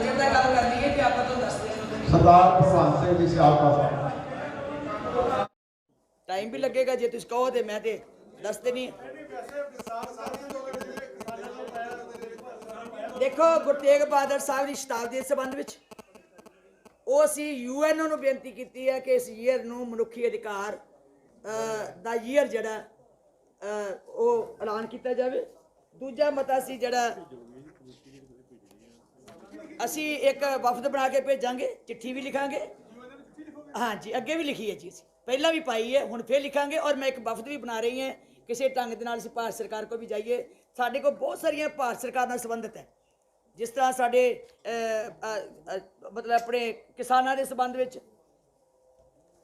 Budget की गल करनी है कि आप तो दसते हैं सरदार भगवंत सिंह जी सियाल का टाइम भी लगेगा जे तुम कहो तो मैं तो दस देनी देखो गुरु तेग बहादुर साहब की शताब्दी के संबंध में ਉਹ ਅਸੀਂ UN ਨੂੰ ਬੇਨਤੀ ਕੀਤੀ ਹੈ ਕਿ ਇਸ ਈਅਰ ਨੂੰ ਮਨੁੱਖੀ ਅਧਿਕਾਰ ਦਾ ਈਅਰ ਜਿਹੜਾ ਉਹ ਐਲਾਨ ਕੀਤਾ ਜਾਵੇ। ਦੂਜਾ ਮਤਾ ਸੀ ਜਿਹੜਾ ਅਸੀਂ ਇੱਕ ਵਫਦ ਬਣਾ ਕੇ ਭੇਜਾਂਗੇ, ਚਿੱਠੀ ਵੀ ਲਿਖਾਂਗੇ। हाँ जी, अगे भी लिखी है जी, ਅਸੀਂ ਪਹਿਲਾਂ ਵੀ ਪਾਈ ਹੈ, ਹੁਣ ਫਿਰ ਲਿਖਾਂਗੇ। ਔਰ ਮੈਂ ਇੱਕ ਵਫਦ ਵੀ ਬਣਾ ਰਹੀ ਹਾਂ, ਕਿਸੇ ਢੰਗ ਦੇ ਨਾਲ ਅਸੀਂ ਭਾਰਤ ਸਰਕਾਰ ਕੋਲ ਵੀ ਜਾਈਏ। ਸਾਡੇ ਕੋਲ ਬਹੁਤ ਸਾਰੀਆਂ ਭਾਰਤ ਸਰਕਾਰ ਨਾਲ ਸੰਬੰਧਿਤ ਹੈ, जिस तरह साढ़े मतलब अपने किसानों के संबंध में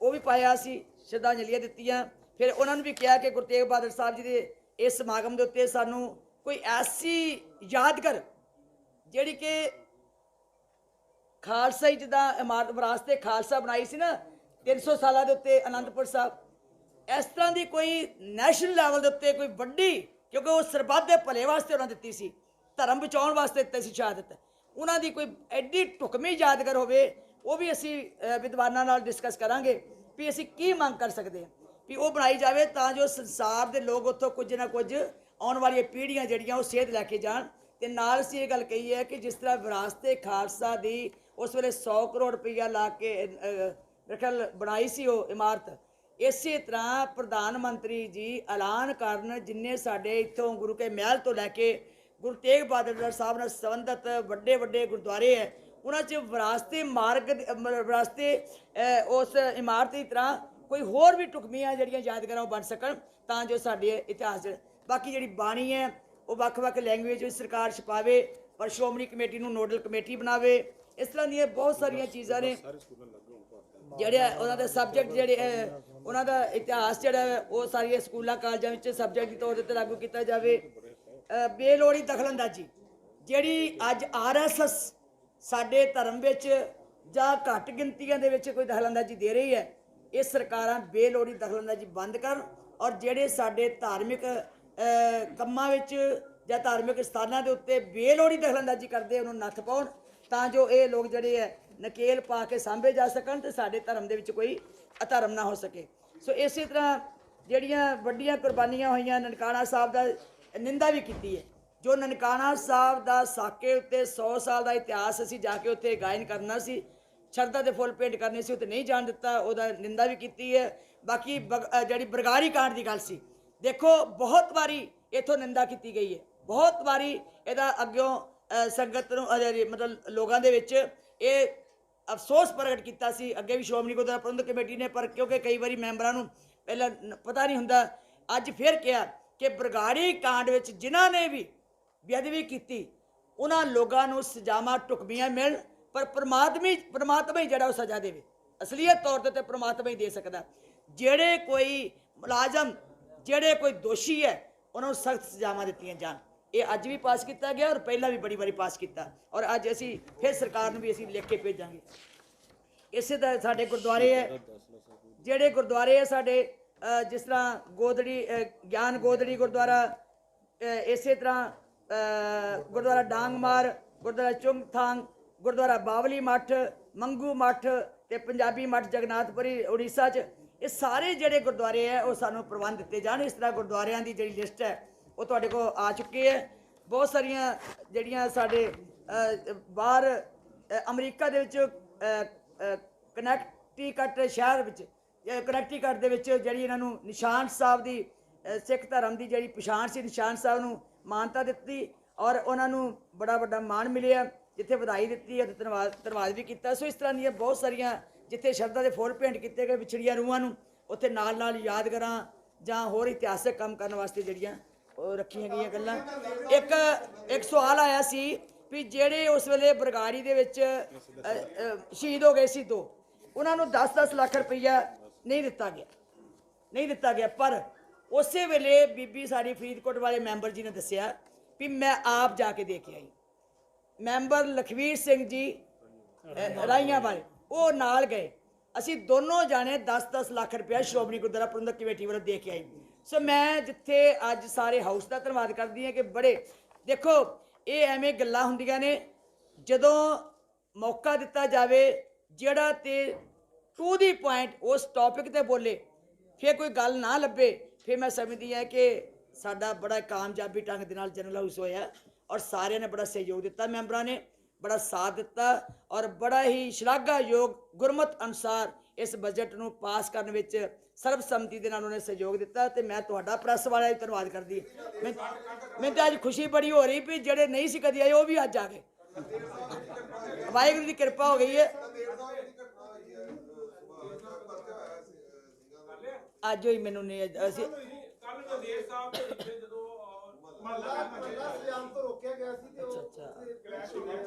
वो भी पाया सी, श्रद्धांजलियां दित्तियां। फिर उन्होंने भी कहा कि गुरु तेग बहादुर साहब जी के इस समागम के उत्ते सानू कोई ऐसी यादगार जिहड़ी कि खालसा जिदा इमारत विरासत खालसा बनाई सी ना 300 साल के उत्ते आनंदपुर साहब, इस तरह की कोई नैशनल लैवल के उत्ते कोई वड्डी, क्योंकि वो सरबत के भले वास्ते उन्होंने दित्ती सी, धर्म बचाने वास्ते दिता सी शहादत। उन्हों की कोई एड्डी ढुकमी यादगार होवे, वो भी असी विद्वानों नाल डिस्कस करांगे भी असी की मंग कर सकते हैं भी वो बनाई जाए, तां जो संसार के लोग उत्थों कुछ ना कुछ आने वाली पीढ़ियां जिहड़ियां वो सेध लैके जान। ते नाल असी ये गल कही है कि जिस तरह विरासत खालसा दी उस वेले 100 करोड़ रुपया ला के रखल बनाई सी वो इमारत, इस तरह प्रधानमंत्री जी ऐलान करन जिन्ने साडे इत्थों गुरु के महल तो लैके गुरु तेग बहादुर साहब नाल संबंधित वड्डे वड्डे गुरुद्वारे है, उन्होंने विरासत मार्ग विरासत उस इमारत की तरह कोई होर भी टुकमियां जिहड़ियां यादगारां बन सकन, तां जो साडे इतिहास। बाकी जिहड़ी बाणी है वो वक्-वक् लैंगुएज में सरकार छपावे और श्रोमणी कमेटी नूं नोडल कमेटी बनावे। इस तरह दी बहुत सारियां चीज़ां ने ਜਿਹੜੇ ਉਹਨਾਂ ਦੇ ਸਬਜੈਕਟ ਜਿਹੜੇ ਉਹਨਾਂ ਦਾ ਇਤਿਹਾਸ ਜਿਹੜਾ ਉਹ ਸਾਰੀਆਂ ਸਕੂਲਾਂ ਕਾਲਜਾਂ ਵਿੱਚ ਸਬਜੈਕਟ ਦੇ ਤੌਰ ਤੇ ਲਾਗੂ ਕੀਤਾ ਜਾਵੇ। ਬੇਲੋੜੀ ਦਖਲਅੰਦਾਜ਼ੀ ਜਿਹੜੀ ਅੱਜ RSS ਸਾਡੇ ਧਰਮ ਵਿੱਚ ਜਾਂ ਘੱਟ ਗਿਣਤੀਆਂ ਦੇ ਵਿੱਚ ਕੋਈ ਦਖਲਅੰਦਾਜ਼ੀ ਦੇ ਰਹੀ ਹੈ, ਇਹ ਸਰਕਾਰਾਂ ਬੇਲੋੜੀ ਦਖਲਅੰਦਾਜ਼ੀ ਬੰਦ ਕਰਨ ਔਰ ਜਿਹੜੇ ਸਾਡੇ ਧਾਰਮਿਕ ਕੰਮਾਂ ਵਿੱਚ ਜਾਂ ਧਾਰਮਿਕ ਸਥਾਨਾਂ ਦੇ ਉੱਤੇ ਬੇਲੋੜੀ ਦਖਲਅੰਦਾਜ਼ੀ ਕਰਦੇ ਉਹਨੂੰ ਨੱਥ ਪਾਉਣ, ਤਾਂ ਜੋ ਇਹ ਲੋਕ ਜਿਹੜੇ ਹੈ ਨਕੇਲ ਪਾ ਕੇ ਸਾਂਭੇ ਜਾ ਸਕਣ ਤੇ ਸਾਡੇ ਧਰਮ ਦੇ ਵਿੱਚ ਕੋਈ ਅਧਰਮ ਨਾ ਹੋ ਸਕੇ। ਸੋ ਇਸੇ ਤਰ੍ਹਾਂ ਜਿਹੜੀਆਂ ਵੱਡੀਆਂ ਕੁਰਬਾਨੀਆਂ ਹੋਈਆਂ, ਨਨਕਾਣਾ ਸਾਹਿਬ ਦਾ ਨਿੰਦਾ ਵੀ ਕੀਤੀ ਹੈ। ਜੋ ਨਨਕਾਣਾ ਸਾਹਿਬ ਦਾ ਸਾਕੇ ਉੱਤੇ 100 ਸਾਲ ਦਾ ਇਤਿਹਾਸ ਅਸੀਂ ਜਾ ਕੇ ਉੱਥੇ ਗਾਇਨ ਕਰਨਾ ਸੀ, ਸ਼ਰਧਾ ਦੇ ਫੁੱਲ ਭੇਂਟ ਕਰਨੇ ਸੀ, ਉੱਥੇ ਨਹੀਂ ਜਾਣ ਦਿੱਤਾ, ਉਹਦਾ ਨਿੰਦਾ ਵੀ ਕੀਤੀ ਹੈ। ਬਾਕੀ ਜਿਹੜੀ ਬਰਗਾੜੀ ਕਾਂਡ ਦੀ ਗੱਲ ਸੀ, ਦੇਖੋ ਬਹੁਤ ਵਾਰੀ ਇੱਥੋਂ ਨਿੰਦਾ ਕੀਤੀ ਗਈ ਹੈ, ਬਹੁਤ ਵਾਰੀ ਇਹਦਾ ਅੱਗਿਓਂ ਸੰਗਤ ਨੂੰ ਮਤਲਬ ਲੋਕਾਂ ਦੇ ਵਿੱਚ ਇਹ ਅਫਸੋਸ ਪ੍ਰਗਟ ਕੀਤਾ ਸੀ। ਅੱਗੇ ਵੀ ਸ਼੍ਰੋਮਣੀ ਗੁਰਦੁਆਰਾ ਪ੍ਰਬੰਧਕ ਕਮੇਟੀ ਨੇ, ਪਰ ਕਿਉਂਕਿ ਕਈ ਵਾਰੀ ਮੈਂਬਰਾਂ ਨੂੰ ਪਹਿਲਾਂ ਪਤਾ ਨਹੀਂ ਹੁੰਦਾ, ਅੱਜ ਫਿਰ ਕਿਹਾ ਕਿ ਬਰਗਾੜੀ ਕਾਂਡ ਵਿੱਚ ਜਿਨ੍ਹਾਂ ਨੇ ਵੀ ਬੇਅਦਬੀ ਕੀਤੀ ਉਹਨਾਂ ਲੋਕਾਂ ਨੂੰ ਸਜ਼ਾਵਾਂ ਢੁਕਵੀਆਂ ਮਿਲਣ, ਪਰ ਪਰਮਾਤਮਾ ਹੀ ਜਿਹੜਾ ਉਹ ਸਜ਼ਾ ਦੇਵੇ। ਅਸਲੀਅਤ ਤੌਰ ਤੇ ਪਰਮਾਤਮਾ ਹੀ ਦੇ ਸਕਦਾ। ਜਿਹੜੇ ਕੋਈ ਮੁਲਾਜ਼ਮ, ਜਿਹੜੇ ਕੋਈ ਦੋਸ਼ੀ ਹੈ, ਉਹਨਾਂ ਨੂੰ ਸਖਤ ਸਜ਼ਾਵਾਂ ਦਿੱਤੀਆਂ ਜਾਣ। ਇਹ ਅੱਜ ਵੀ ਪਾਸ ਕੀਤਾ ਗਿਆ ਔਰ ਪਹਿਲਾਂ ਵੀ ਬੜੀ ਵਾਰੀ ਪਾਸ ਕੀਤਾ, ਔਰ ਅੱਜ ਅਸੀਂ ਫਿਰ ਸਰਕਾਰ ਨੂੰ ਵੀ ਅਸੀਂ ਲਿਖ ਕੇ ਭੇਜਾਂਗੇ। ਇਸੇ ਤਰ੍ਹਾਂ ਸਾਡੇ ਗੁਰਦੁਆਰੇ ਹੈ, ਜਿਹੜੇ ਗੁਰਦੁਆਰੇ ਹੈ ਸਾਡੇ ਜਿਸ ਤਰ੍ਹਾਂ ਗੋਦੜੀ ਗਿਆਨ ਗੋਦੜੀ ਗੁਰਦੁਆਰਾ, ਇਸੇ ਤਰ੍ਹਾਂ ਗੁਰਦੁਆਰਾ ਡਾਂਗਮਾਰ, ਗੁਰਦੁਆਰਾ ਚੁੰਗਥਾਂਗ, ਗੁਰਦੁਆਰਾ ਬਾਵਲੀ ਮੱਠ, ਮੰਗੂ ਮੱਠ ਤੇ ਪੰਜਾਬੀ ਮੱਠ ਜਗन्नाथपुरी उड़ीसा 'ਚ, ਇਹ ਸਾਰੇ ਜਿਹੜੇ ਗੁਰਦੁਆਰੇ ਹੈ ਉਹ ਸਾਨੂੰ ਪ੍ਰਬੰਧ ਦਿੱਤੇ ਜਾਣ। ਇਸ ਤਰ੍ਹਾਂ ਗੁਰਦੁਆਰਿਆਂ ਦੀ ਜਿਹੜੀ ਲਿਸਟ ਹੈ ਉਹ ਤੁਹਾਡੇ ਕੋਲ ਆ ਚੁੱਕੀ ਹੈ। ਬਹੁਤ ਸਾਰੀਆਂ ਜਿਹੜੀਆਂ ਸਾਡੇ ਬਾਹਰ ਅਮਰੀਕਾ ਦੇ ਵਿੱਚ ਕਨੈਕਟੀਕਟ ਸ਼ਹਿਰ ਵਿੱਚ, ਕਨੈਕਟੀਕਟ ਦੇ ਵਿੱਚ ਜਿਹੜੀ ਇਹਨਾਂ ਨੂੰ ਨਿਸ਼ਾਨ ਸਾਹਿਬ ਦੀ ਸਿੱਖ ਧਰਮ ਦੀ ਜਿਹੜੀ ਪਛਾਣ ਸੀ, ਨਿਸ਼ਾਨ ਸਾਹਿਬ ਨੂੰ ਮਾਨਤਾ ਦਿੱਤੀ ਔਰ ਉਹਨਾਂ ਨੂੰ ਬੜਾ ਵੱਡਾ ਮਾਣ ਮਿਲਿਆ, ਜਿੱਥੇ ਵਧਾਈ ਦਿੱਤੀ ਅਤੇ ਧੰਨਵਾਦ ਵੀ ਕੀਤਾ। ਸੋ ਇਸ ਤਰ੍ਹਾਂ ਦੀਆਂ ਬਹੁਤ ਸਾਰੀਆਂ ਜਿੱਥੇ ਸ਼ਰਧਾ ਦੇ ਫੁੱਲ ਭੇਂਟ ਕੀਤੇ ਗਏ ਵਿਛੜੀਆਂ ਰੂਹਾਂ ਨੂੰ, ਉੱਥੇ ਨਾਲ ਨਾਲ ਯਾਦਗਾਰਾਂ ਜਾਂ ਹੋਰ ਇਤਿਹਾਸਕ ਕੰਮ ਕਰਨ ਵਾਸਤੇ ਜਿਹੜੀਆਂ ਉਹ ਰੱਖੀਆਂ ਗਈਆਂ ਗੱਲਾਂ। ਇੱਕ ਸਵਾਲ ਆਇਆ ਸੀ ਵੀ ਜਿਹੜੇ ਉਸ ਵੇਲੇ ਬਰਗਾੜੀ ਦੇ ਵਿੱਚ ਸ਼ਹੀਦ ਹੋ ਗਏ ਸੀ ਦੋ, ਉਹਨਾਂ ਨੂੰ 10-10 ਲੱਖ ਰੁਪਈਆ ਨਹੀਂ ਦਿੱਤਾ ਗਿਆ, ਪਰ ਉਸੇ ਵੇਲੇ ਬੀਬੀ ਸਾਡੀ ਫਰੀਦਕੋਟ ਵਾਲੇ ਮੈਂਬਰ ਜੀ ਨੇ ਦੱਸਿਆ ਵੀ ਮੈਂ ਆਪ ਜਾ ਕੇ ਦੇ ਕੇ ਆਈ। ਮੈਂਬਰ ਲਖਵੀਰ ਸਿੰਘ ਜੀ ਰਾਈਆਂ ਵਾਲੇ ਉਹ ਨਾਲ ਗਏ, ਅਸੀਂ ਦੋਨੋਂ ਜਾਣੇ 10-10 ਲੱਖ ਰੁਪਇਆ ਸ਼੍ਰੋਮਣੀ ਗੁਰਦੁਆਰਾ ਪ੍ਰਬੰਧਕ ਕਮੇਟੀ ਵੱਲੋਂ ਦੇ ਕੇ ਆਏ। ਸੋ ਮੈਂ ਜਿੱਥੇ ਅੱਜ ਸਾਰੇ ਹਾਊਸ ਦਾ ਧੰਨਵਾਦ ਕਰਦੀ ਹਾਂ ਕਿ ਬੜੇ ਦੇਖੋ ਇਹ ਐਵੇਂ ਗੱਲਾਂ ਹੁੰਦੀਆਂ ਨੇ, ਜਦੋਂ ਮੌਕਾ ਦਿੱਤਾ ਜਾਵੇ ਜਿਹੜਾ ਤੇ ਟੂ ਦੀ ਪੁਆਇੰਟ ਉਸ ਟੌਪਿਕ ਤੇ ਬੋਲੇ, ਫਿਰ ਕੋਈ ਗੱਲ ਨਾ ਲੱਭੇ, ਫਿਰ ਮੈਂ ਸਮਝਦੀ ਹਾਂ ਕਿ ਸਾਡਾ ਬੜਾ ਕਾਮਯਾਬੀ ਢੰਗ ਦੇ ਨਾਲ ਜਨਰਲ ਹਾਊਸ ਹੋਇਆ ਔਰ ਸਾਰਿਆਂ ਨੇ ਬੜਾ ਸਹਿਯੋਗ ਦਿੱਤਾ, ਮੈਂਬਰਾਂ ਨੇ ਬੜਾ ਸਾਥ ਦਿੱਤਾ ਔਰ ਬੜਾ ਹੀ ਸ਼ਲਾਘਾਯੋਗ ਗੁਰਮਤ ਅਨੁਸਾਰ ਇਸ ਬਜਟ ਨੂੰ ਪਾਸ ਕਰਨ ਵਿੱਚ ਸਰਬਸੰਮਤੀ ਦੇ ਨਾਲ ਉਹਨੇ ਸਹਿਯੋਗ ਦਿੱਤਾ। ਤੇ ਮੈਂ ਤੁਹਾਡਾ ਪ੍ਰੈਸ ਵਾਲਿਆਂ ਦਾ ਧੰਨਵਾਦ ਕਰਦੀ ਹਾਂ। ਮੈਨੂੰ ਤਾਂ ਅੱਜ ਖੁਸ਼ੀ ਬੜੀ ਹੋ ਰਹੀ ਵੀ ਜਿਹੜੇ ਨਹੀਂ ਸੀ ਕਦੀ ਆਏ ਉਹ ਵੀ ਅੱਜ ਆ ਗਏ, ਵਾਹਿਗੁਰੂ ਦੀ ਕਿਰਪਾ ਹੋ ਗਈ ਹੈ। ਅੱਜ ਹੋਈ ਮੈਨੂੰ ਨਹੀਂ ਅਸੀਂ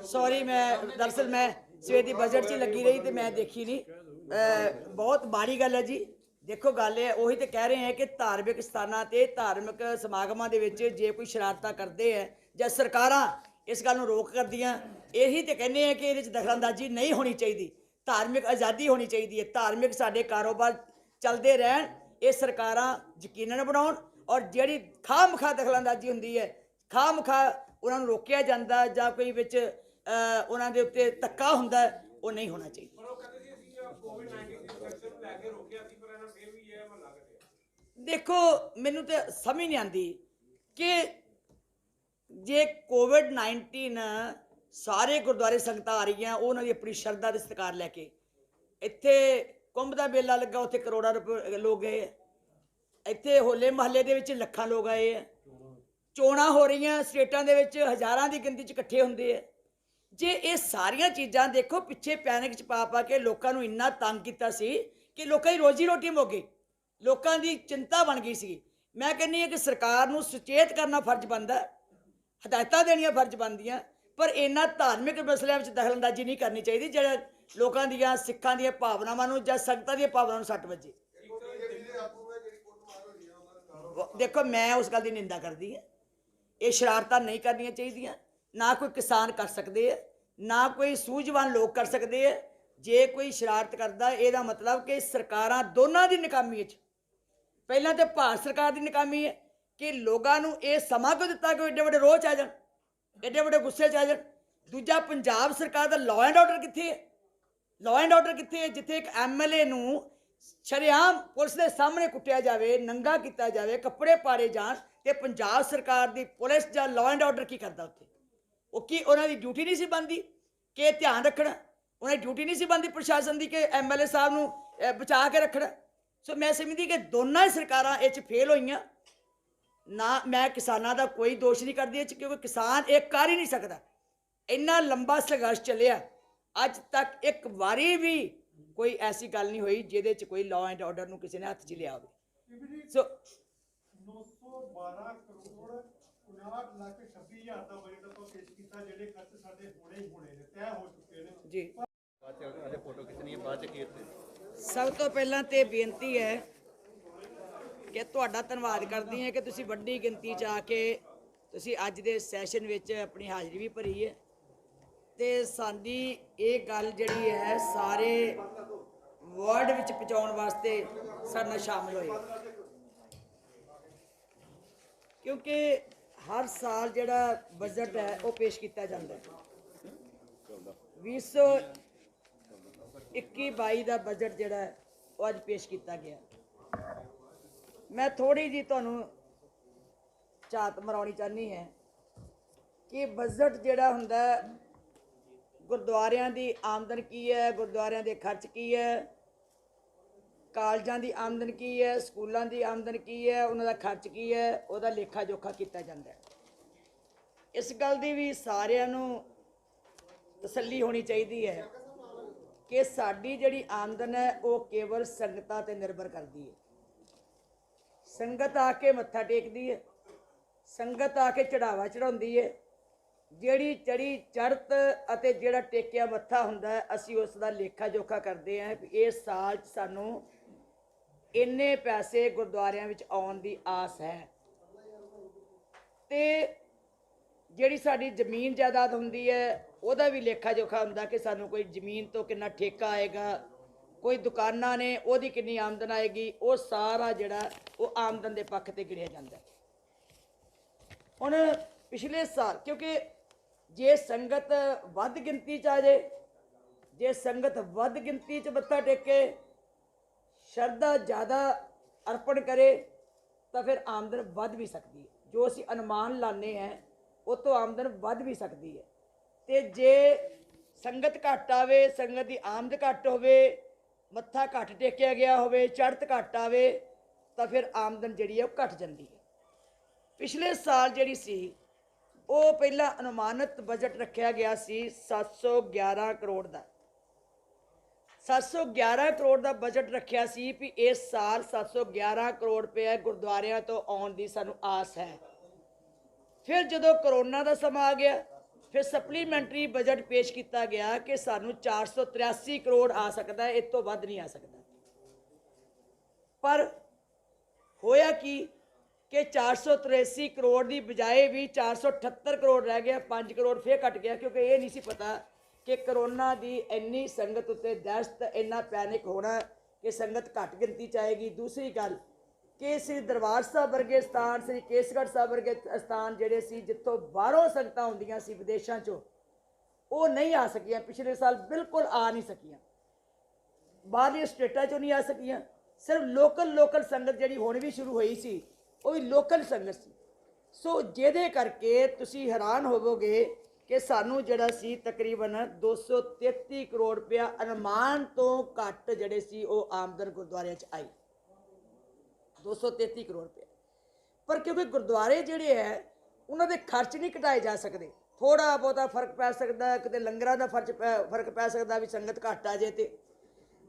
ਸੌਰੀ, ਮੈਂ ਦਰਅਸਲ ਮੈਂ ਸਵੇਰ ਦੀ ਬਜਟ 'ਚ ਲੱਗੀ ਰਹੀ ਤੇ ਮੈਂ ਦੇਖੀ ਨਹੀਂ। ਬਹੁਤ ਮਾੜੀ ਗੱਲ ਹੈ ਜੀ। ਦੇਖੋ ਗੱਲ ਇਹ ਉਹੀ ਤੇ ਕਹਿ ਰਹੇ ਹਾਂ ਕਿ ਧਾਰਮਿਕ ਸਥਾਨਾਂ ਤੇ ਧਾਰਮਿਕ ਸਮਾਗਮਾਂ ਦੇ ਵਿੱਚ ਜੇ ਕੋਈ ਸ਼ਰਾਰਤਾਂ ਕਰਦੇ ਹੈ ਜਾਂ ਸਰਕਾਰਾਂ ਇਸ ਗੱਲ ਨੂੰ ਰੋਕ ਕਰਦੀਆਂ, ਇਹੀ ਤੇ ਕਹਿੰਦੇ ਆ ਕਿ ਇਹਦੇ 'ਚ ਦਖਲਅੰਦਾਜ਼ੀ ਨਹੀਂ ਹੋਣੀ ਚਾਹੀਦੀ, ਧਾਰਮਿਕ ਆਜ਼ਾਦੀ ਹੋਣੀ ਚਾਹੀਦੀ ਹੈ, ਧਾਰਮਿਕ ਸਾਡੇ ਕਾਰੋਬਾਰ ਚੱਲਦੇ ਰਹਿਣ, ਇਹ ਸਰਕਾਰਾਂ ਯਕੀਨਨ ਬਣਾਉਣ ਔਰ ਜਿਹੜੀ ਖਾਮਖਾ ਦਖਲਅੰਦਾਜ਼ੀ ਹੁੰਦੀ ਹੈ, ਖਾਮਖਾ ਉਹਨਾਂ ਨੂੰ ਰੋਕਿਆ ਜਾਂਦਾ ਜਾਂ ਕੋਈ ਵਿੱਚ ਉਹਨਾਂ ਦੇ ਉੱਤੇ ਧੱਕਾ ਹੁੰਦਾ, ਉਹ ਨਹੀਂ ਹੋਣਾ ਚਾਹੀਦਾ। ਦੇਖੋ ਮੈਨੂੰ ਤੇ ਸਮਝ ਨਹੀਂ ਆਉਂਦੀ ਕਿ ਜੇ ਕੋਵਿਡ-19 ਸਾਰੇ ਗੁਰਦੁਆਰੇ ਸੰਗਤਾਂ ਆ ਰਹੀਆਂ, ਉਹਨਾਂ ਦੀ ਆਪਣੀ ਸ਼ਰਧਾ ਦੇ ਸਤਿਕਾਰ ਲੈ ਕੇ, ਇੱਥੇ ਕੁੰਭ ਦਾ ਮੇਲਾ ਲੱਗਾ, ਉੱਥੇ ਕਰੋੜਾਂ ਰੁਪਏ ਲੋਕ ਗਏ, ਇੱਥੇ ਹੋਲੇ ਮਹੱਲੇ ਦੇ ਵਿੱਚ ਲੱਖਾਂ ਲੋਕ ਆਏ ਆ, ਚੋਣਾਂ ਹੋ ਰਹੀਆਂ ਸਟੇਟਾਂ ਦੇ ਵਿੱਚ ਹਜ਼ਾਰਾਂ ਦੀ ਗਿਣਤੀ 'ਚ ਇਕੱਠੇ ਹੁੰਦੇ ਆ। ਜੇ ਇਹ ਸਾਰੀਆਂ ਚੀਜ਼ਾਂ ਦੇਖੋ ਪਿੱਛੇ ਪੈਨਿਕ 'ਚ ਪਾ ਕੇ ਲੋਕਾਂ ਨੂੰ ਇੰਨਾ ਤੰਗ ਕੀਤਾ ਸੀ ਕਿ ਲੋਕਾਂ ਦੀ ਰੋਜੀ ਰੋਟੀ ਮੁੱਕ ਗਈ, ਲੋਕਾਂ ਦੀ ਚਿੰਤਾ ਬਣ ਗਈ ਸੀ। ਮੈਂ ਕਹਿੰਦੀ ਹਾਂ ਕਿ ਸਰਕਾਰ ਨੂੰ ਸੁਚੇਤ ਕਰਨਾ ਫਰਜ਼ ਬਣਦਾ, ਹਦਾਇਤਾਂ ਦੇਣੀਆਂ ਫਰਜ਼ ਬਣਦੀਆਂ, ਪਰ ਇਹਨਾਂ ਧਾਰਮਿਕ ਮਸਲਿਆਂ ਵਿੱਚ ਦਖਲਅੰਦਾਜ਼ੀ ਨਹੀਂ ਕਰਨੀ ਚਾਹੀਦੀ ਜਿਹੜਾ ਲੋਕਾਂ ਦੀਆਂ ਸਿੱਖਾਂ ਦੀਆਂ ਭਾਵਨਾਵਾਂ ਨੂੰ ਜਾਂ ਸੰਗਤਾਂ ਦੀਆਂ ਭਾਵਨਾਵਾਂ ਨੂੰ ਸੱਟ ਵੱਜੇ। ਦੇਖੋ ਮੈਂ ਉਸ ਗੱਲ ਦੀ ਨਿੰਦਾ ਕਰਦੀ ਹਾਂ, ਇਹ ਸ਼ਰਾਰਤਾਂ ਨਹੀਂ ਕਰਨੀਆਂ ਚਾਹੀਦੀਆਂ, ਨਾ ਕੋਈ ਕਿਸਾਨ ਕਰ ਸਕਦੇ ਹੈ, ਨਾ ਕੋਈ ਸੂਝਵਾਨ ਲੋਕ ਕਰ ਸਕਦੇ ਹੈ। ਜੇ ਕੋਈ ਸ਼ਰਾਰਤ ਕਰਦਾ ਇਹਦਾ ਮਤਲਬ ਕਿ ਸਰਕਾਰਾਂ ਦੋਨਾਂ ਦੀ ਨਾਕਾਮੀ ਵਿੱਚ, ਪਹਿਲਾਂ ਤਾਂ ਭਾਰਤ ਸਰਕਾਰ ਦੀ ਨਾਕਾਮੀ ਹੈ ਕਿ ਲੋਕਾਂ ਨੂੰ ਇਹ ਸਮਾਂ ਕਿਉਂ ਦਿੱਤਾ ਕਿ ਏਡੇ ਵੱਡੇ ਰੋਹ 'ਚ ਆ ਜਾਣ, ਏਡੇ ਵੱਡੇ ਗੁੱਸੇ 'ਚ ਆ ਜਾਣ। ਦੂਜਾ ਪੰਜਾਬ ਸਰਕਾਰ ਦਾ ਲਾਅ ਐਂਡ ਆਰਡਰ ਕਿੱਥੇ ਹੈ? ਲਾਅ ਐਂਡ ਆਰਡਰ ਕਿੱਥੇ ਹੈ? ਜਿੱਥੇ ਇੱਕ MLA ਨੂੰ ਸ਼ਰੇਆਮ ਪੁਲਿਸ ਦੇ ਸਾਹਮਣੇ ਕੁੱਟਿਆ ਜਾਵੇ, ਨੰਗਾ ਕੀਤਾ ਜਾਵੇ, ਕੱਪੜੇ ਪਾੜੇ ਜਾਣ, ਤੇ ਪੰਜਾਬ ਸਰਕਾਰ ਦੀ ਪੁਲਿਸ ਜਾਂ ਲਾਅ ਐਂਡ ਆਰਡਰ ਕੀ ਕਰਦਾ ਉੱਥੇ? ਉਹ ਕੀ ਉਹਨਾਂ ਦੀ ਡਿਊਟੀ ਨਹੀਂ ਸੀ ਬਣਦੀ ਕਿ ਇਹ ਧਿਆਨ ਰੱਖਣਾ? ਉਹਨਾਂ ਦੀ ਡਿਊਟੀ ਨਹੀਂ ਸੀ ਬਣਦੀ ਪ੍ਰਸ਼ਾਸਨ ਦੀ ਕਿ MLA ਸਾਹਿਬ ਨੂੰ ਬਚਾ ਕੇ ਰੱਖਣਾ? ਸੋ ਮੈਂ ਸਮਝਦੀ ਕਿ ਦੋਨਾਂ ਹੀ ਸਰਕਾਰਾਂ ਇਹ 'ਚ ਫੇਲ ਹੋਈਆਂ। ਨਾ ਮੈਂ ਕਿਸਾਨਾਂ ਦਾ ਕੋਈ ਦੋਸ਼ ਨਹੀਂ ਕਰਦੀ ਇਹ 'ਚ, ਕਿਉਂਕਿ ਕਿਸਾਨ ਇਹ ਕਰ ਹੀ ਨਹੀਂ ਸਕਦਾ। ਇੰਨਾ ਲੰਬਾ ਸੰਘਰਸ਼ ਚੱਲਿਆ, ਅੱਜ ਤੱਕ ਇੱਕ ਵਾਰੀ ਵੀ ਕੋਈ ਐਸੀ ਗੱਲ ਨਹੀਂ ਹੋਈ ਜਿਹਦੇ 'ਚ ਕੋਈ ਲਾਅ ਐਂਡ ਆਰਡਰ ਨੂੰ ਕਿਸੇ ਨੇ ਹੱਥ 'ਚ ਲਿਆ ਹੋਵੇ। ਸੋ 912 ਕਰੋੜ 59,26,000 ਦਾ ਬਜਟ ਆਪਾਂ ਪੇਸ਼ ਕੀਤਾ, ਜਿਹੜੇ ਖਰਚ ਸਾਡੇ ਹੋਣੇ ਹੀ ਹੋਣੇ ਨੇ, ਤੈਅ ਹੋ ਚੁੱਕੇ ਨੇ ਜੀ। ਫੋਟੋ ਖਿੱਚਣੀ ਹੈ ਬਾਅਦ ਚ ਕੀ ਸਭ ਤੋਂ ਪਹਿਲਾਂ ਤੇ ਬੇਨਤੀ ਹੈ ਕਿ ਤੁਹਾਡਾ ਧੰਨਵਾਦ ਕਰਦੀ ਹਾਂ ਕਿ ਤੁਸੀਂ ਵੱਡੀ ਗਿਣਤੀ 'ਚ ਆ ਕੇ ਤੁਸੀਂ ਅੱਜ ਦੇ ਸੈਸ਼ਨ ਵਿੱਚ ਆਪਣੀ ਹਾਜ਼ਰੀ ਵੀ ਭਰੀ ਹੈ, ਤੇ ਸਾਡੀ ਇਹ ਗੱਲ ਜਿਹੜੀ ਹੈ ਸਾਰੇ ਵਰਲਡ ਵਿੱਚ ਪਹੁੰਚਾਉਣ ਵਾਸਤੇ ਸਾਡੇ ਨਾਲ ਸ਼ਾਮਲ ਹੋਏ, ਕਿਉਂਕਿ ਹਰ ਸਾਲ ਜਿਹੜਾ ਬਜਟ ਹੈ ਉਹ ਪੇਸ਼ ਕੀਤਾ ਜਾਂਦਾ ਹੈ। 2021-22 ਦਾ ਬਜਟ ਜਿਹੜਾ ਹੈ ਉਹ ਅੱਜ ਪੇਸ਼ ਕੀਤਾ ਗਿਆ। ਮੈਂ ਥੋੜੀ ਜੀ ਤੁਹਾਨੂੰ ਝਾਤ ਮਰਾਉਣੀ ਚਾਹੁੰਦੀ ਹੈ ਕਿ ਬਜਟ ਜਿਹੜਾ ਹੁੰਦਾ ਗੁਰਦੁਆਰਿਆਂ ਦੀ ਆਮਦਨ ਕੀ ਹੈ, ਗੁਰਦੁਆਰਿਆਂ ਦੇ ਖਰਚ ਕੀ ਹੈ, ਕਾਲਜਾਂ ਦੀ ਆਮਦਨ ਕੀ ਹੈ, ਸਕੂਲਾਂ ਦੀ ਆਮਦਨ ਕੀ ਹੈ, ਉਹਨਾਂ ਦਾ ਖਰਚ ਕੀ ਹੈ, ਉਹਦਾ ਲੇਖਾ ਜੋਖਾ ਕੀਤਾ ਜਾਂਦਾ ਹੈ। ਇਸ ਗੱਲ ਦੀ ਵੀ ਸਾਰਿਆਂ ਨੂੰ ਤਸੱਲੀ ਹੋਣੀ ਚਾਹੀਦੀ ਹੈ ਕਿ ਸਾਡੀ ਜਿਹੜੀ ਆਮਦਨ ਹੈ ਉਹ ਕੇਵਲ ਸੰਗਤਾਂ 'ਤੇ ਨਿਰਭਰ ਕਰਦੀ ਹੈ। ਸੰਗਤ ਆ ਕੇ ਮੱਥਾ ਟੇਕਦੀ ਹੈ, ਸੰਗਤ ਆ ਕੇ ਚੜਾਵਾ ਚੜਾਉਂਦੀ ਹੈ, ਜਿਹੜੀ ਚੜੀ ਚੜ੍ਹਤ ਅਤੇ ਜਿਹੜਾ ਟੇਕਿਆ ਮੱਥਾ ਹੁੰਦਾ ਹੈ, ਅਸੀਂ ਉਸ ਦਾ ਲੇਖਾ ਜੋਖਾ ਕਰਦੇ ਹਾਂ ਵੀ ਇਸ ਸਾਲ 'ਚ ਸਾਨੂੰ ਇੰਨੇ ਪੈਸੇ ਗੁਰਦੁਆਰਿਆਂ ਵਿੱਚ ਆਉਣ ਦੀ ਆਸ ਹੈ। ਤੇ ਜਿਹੜੀ ਸਾਡੀ ਜ਼ਮੀਨ ਜਾਇਦਾਦ ਹੁੰਦੀ ਹੈ ਉਹਦਾ ਵੀ ਲੇਖਾ ਜੋਖਾ ਹੁੰਦਾ ਕਿ ਸਾਨੂੰ ਕੋਈ ਜ਼ਮੀਨ ਤੋਂ ਕਿੰਨਾ ਠੇਕਾ ਆਏਗਾ, ਕੋਈ ਦੁਕਾਨਾਂ ਨੇ ਉਹਦੀ ਕਿੰਨੀ ਆਮਦਨ ਆਏਗੀ, ਉਹ ਸਾਰਾ ਜਿਹੜਾ ਉਹ ਆਮਦਨ ਦੇ ਪੱਖ ਤੇ ਗਿਣਿਆ ਜਾਂਦਾ। ਹੁਣ ਪਿਛਲੇ ਸਾਲ ਕਿਉਂਕਿ ਜੇ ਸੰਗਤ ਵੱਧ ਗਿਣਤੀ 'ਚ ਆ ਜਾਏ ਜੇ ਸੰਗਤ ਵੱਧ ਗਿਣਤੀ 'ਚ ਮੱਥਾ ਟੇਕੇ, ਸ਼ਰਧਾ ਜ਼ਿਆਦਾ ਅਰਪਣ ਕਰੇ ਤਾਂ ਫਿਰ ਆਮਦਨ ਵੱਧ ਵੀ ਸਕਦੀ ਹੈ। ਜੋ ਅਸੀਂ ਅਨੁਮਾਨ ਲਾਉਂਦੇ ਹਾਂ ਉਹ ਤੋਂ ਆਮਦਨ ਵੱਧ ਵੀ ਸਕਦੀ ਹੈ। ਤੇ ਜੇ ਸੰਗਤ ਘੱਟ ਆਵੇ, ਸੰਗਤ ਦੀ ਆਮਦ ਘੱਟ ਹੋਵੇ, ਮੱਥਾ ਘੱਟ ਟੇਕਿਆ ਗਿਆ ਹੋਵੇ, ਚੜ੍ਹਤ ਘੱਟ ਆਵੇ ਤਾਂ ਫਿਰ ਆਮਦਨ ਜਿਹੜੀ ਹੈ ਉਹ ਘੱਟ ਜਾਂਦੀ ਹੈ। ਪਿਛਲੇ ਸਾਲ ਜਿਹੜੀ ਸੀ ਉਹ ਪਹਿਲਾਂ ਅਨੁਮਾਨਿਤ ਬਜਟ ਰੱਖਿਆ ਗਿਆ ਸੀ 711 ਕਰੋੜ ਦਾ। 711 ਕਰੋੜ ਦਾ ਬਜਟ ਰੱਖਿਆ ਸੀ ਵੀ ਇਸ ਸਾਲ 711 ਕਰੋੜ ਰੁਪਏ ਗੁਰਦੁਆਰਿਆਂ ਤੋਂ ਆਉਣ ਦੀ ਸਾਨੂੰ ਆਸ ਹੈ। ਫਿਰ ਜਦੋਂ ਕਰੋਨਾ ਦਾ ਸਮਾਂ ਆ ਗਿਆ, ਫਿਰ ਸਪਲੀਮੈਂਟਰੀ ਬਜਟ ਪੇਸ਼ ਕੀਤਾ ਗਿਆ ਕਿ ਸਾਨੂੰ 483 ਕਰੋੜ ਆ ਸਕਦਾ ਹੈ, ਇਸ ਤੋਂ ਵੱਧ ਨਹੀਂ ਆ ਸਕਦਾ। ਪਰ ਹੋਇਆ ਕਿ 483 ਕਰੋੜ ਦੀ ਬਜਾਏ ਵੀ 478 ਕਰੋੜ ਰਹਿ ਗਿਆ, 5 ਕਰੋੜ ਫਿਰ ਘਟ ਗਿਆ, ਕਿਉਂਕਿ ਇਹ ਨਹੀਂ ਸੀ ਪਤਾ ਕਿ ਕਰੋਨਾ ਦੀ ਇੰਨੀ ਸੰਗਤ ਉੱਤੇ ਦਹਿਸ਼ਤ, ਇੰਨਾ ਪੈਨਿਕ ਹੋਣਾ ਕਿ ਸੰਗਤ ਘੱਟ ਗਿਣਤੀ 'ਚ ਆਏਗੀ। ਦੂਸਰੀ ਗੱਲ ਕਿ ਸ੍ਰੀ ਦਰਬਾਰ ਸਾਹਿਬ ਵਰਗੇ ਸਥਾਨ, ਸ੍ਰੀ ਕੇਸਗੜ੍ਹ ਸਾਹਿਬ ਵਰਗੇ ਸਥਾਨ ਜਿਹੜੇ ਸੀ ਜਿੱਥੋਂ ਬਾਹਰੋਂ ਸੰਗਤਾਂ ਆਉਂਦੀਆਂ ਸੀ ਵਿਦੇਸ਼ਾਂ 'ਚੋਂ, ਉਹ ਨਹੀਂ ਆ ਸਕੀਆਂ। ਪਿਛਲੇ ਸਾਲ ਬਿਲਕੁਲ ਆ ਨਹੀਂ ਸਕੀਆਂ, ਬਾਹਰਲੀਆਂ ਸਟੇਟਾਂ 'ਚੋਂ ਨਹੀਂ ਆ ਸਕੀਆਂ। ਸਿਰਫ ਲੋਕਲ ਸੰਗਤ ਜਿਹੜੀ ਹੁਣ ਵੀ ਸ਼ੁਰੂ ਹੋਈ ਸੀ ਉਹ ਵੀ ਲੋਕਲ ਸੰਗਤ ਸੀ। ਸੋ ਜਿਹਦੇ ਕਰਕੇ ਤੁਸੀਂ ਹੈਰਾਨ ਹੋਵੋਗੇ ਕਿ ਸਾਨੂੰ ਜਿਹੜਾ ਸੀ ਤਕਰੀਬਨ 233 ਕਰੋੜ ਰੁਪਇਆ ਅਨੁਮਾਨ ਤੋਂ ਘੱਟ ਜਿਹੜੇ ਸੀ ਉਹ ਆਮਦਨ ਗੁਰਦੁਆਰਿਆਂ 'ਚ ਆਈ, 233 ਕਰੋੜ ਰੁਪਏ। ਪਰ ਕਿਉਂਕਿ ਗੁਰਦੁਆਰੇ ਜਿਹੜੇ ਹੈ ਉਹਨਾਂ ਦੇ ਖਰਚ ਨਹੀਂ ਘਟਾਏ ਜਾ ਸਕਦੇ, ਥੋੜਾ ਬਹੁਤਾ ਫਰਕ ਪੈ ਸਕਦਾ, ਕਿਤੇ ਲੰਗਰਾਂ ਦਾ ਫਰਕ ਪੈ ਸਕਦਾ ਵੀ ਸੰਗਤ ਘੱਟ ਆ ਜੇ ਤੇ।